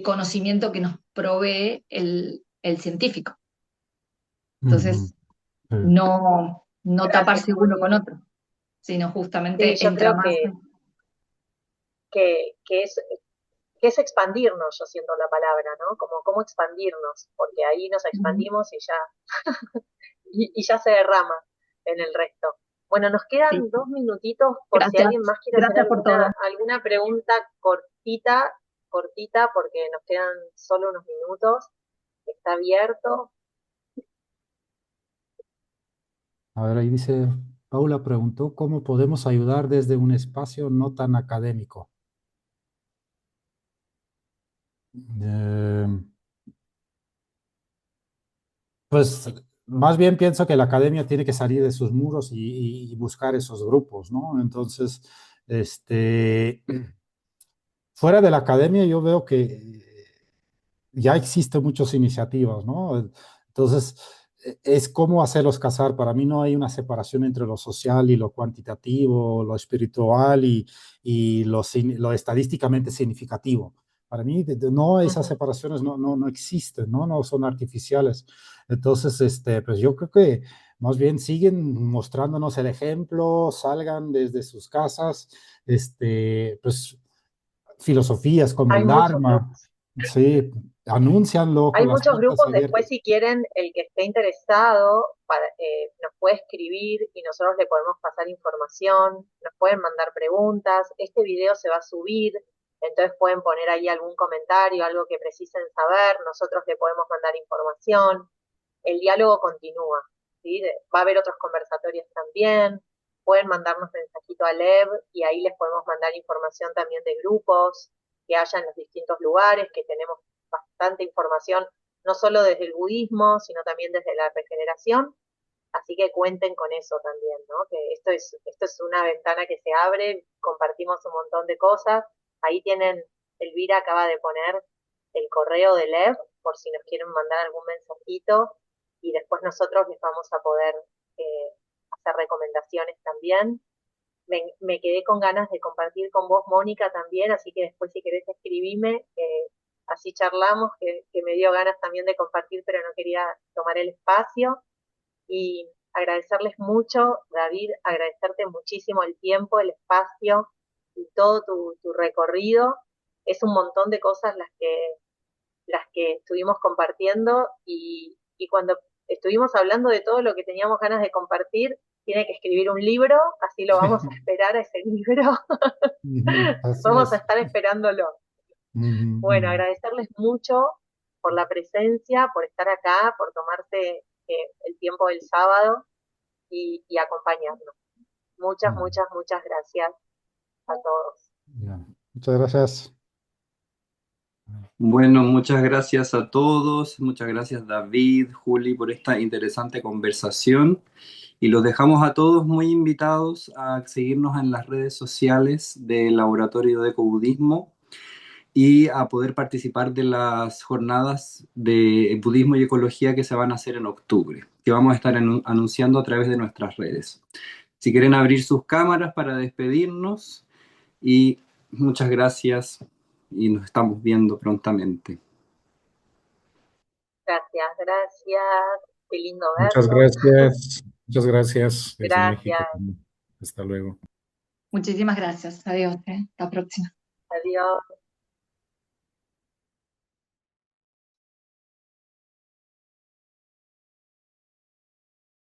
conocimiento que nos provee el científico. Entonces, Sí. no Gracias, taparse uno Juli. con otro, sino Sí, justamente yo creo entramarse. que, que es, que es expandirnos, yo siento la palabra, ¿no? Como cómo expandirnos, porque ahí nos Ujú. expandimos y ya, y ya se derrama en el resto. Bueno, nos Sí, quedan 2 minutitos por si gracias, alguien más quiere hacer gracias por todo. alguna pregunta cortita, cortita, porque nos quedan solo unos minutos. Está abierto. A ver, ahí dice, Paula preguntó, ¿cómo podemos ayudar desde un espacio no tan académico? Eh, Pues más bien pienso que la academia tiene que salir de sus muros y buscar esos grupos, ¿no? Entonces, este, fuera de la academia yo veo que ya existen muchas iniciativas, ¿no? Entonces, es cómo hacerlos casar. Para mí no hay una separación entre lo social y lo cuantitativo, lo espiritual y lo estadísticamente significativo. Para mí, no, esas Ujú. separaciones no existen, ¿no? No son artificiales. Entonces, pues yo creo que más bien siguen mostrándonos el ejemplo, salgan desde sus casas, pues filosofías como Hay el muchos Dharma, grupos. sí, anúncianlo Hay con las muchos puertas grupos, después abiertas. si quieren, el que esté interesado nos puede escribir y nosotros le podemos pasar información, nos pueden mandar preguntas, este video se va a subir, entonces pueden poner ahí algún comentario, algo que precisen saber, nosotros le podemos mandar información, el diálogo continúa, ¿sí? Va a haber otros conversatorios también, pueden mandarnos mensajito a Lev y ahí les podemos mandar información también de grupos que haya en los distintos lugares, que tenemos bastante información, no solo desde el budismo, sino también desde la regeneración, así que cuenten con eso también, ¿no? Que esto es una ventana que se abre, compartimos un montón de cosas, ahí tienen, Elvira acaba de poner el correo de Lev, por si nos quieren mandar algún mensajito, y después nosotros les vamos a poder hacer recomendaciones también. Me quedé con ganas de compartir con vos, Mónica, también, así que después si querés escribime, así charlamos, que me dio ganas también de compartir, pero no quería tomar el espacio. Y agradecerles mucho, David, agradecerte muchísimo el tiempo, el espacio y todo tu recorrido. Es un montón de cosas las que estuvimos compartiendo y cuando estuvimos hablando de todo lo que teníamos ganas de compartir, tiene que escribir un libro, así lo vamos a esperar a ese libro. Ujú, así Vamos a es. estar esperándolo. Ujú, Bueno, ujú. agradecerles mucho por la presencia, por estar acá, por tomarse el tiempo del sábado y acompañarnos. Muchas, Ujú. muchas, muchas gracias a todos. Ya. Muchas gracias. Bueno, muchas gracias a todos, muchas gracias David, Juli, por esta interesante conversación y los dejamos a todos muy invitados a seguirnos en las redes sociales del Laboratorio de Ecobudismo y a poder participar de las jornadas de budismo y ecología que se van a hacer en octubre, que vamos a estar anunciando a través de nuestras redes. Si quieren abrir sus cámaras para despedirnos y muchas gracias y nos estamos viendo prontamente. Gracias, gracias. Qué lindo Muchas verlos. gracias. Muchas gracias desde México Gracias. también. Hasta luego. Muchísimas gracias. Adiós, hasta la próxima. Adiós.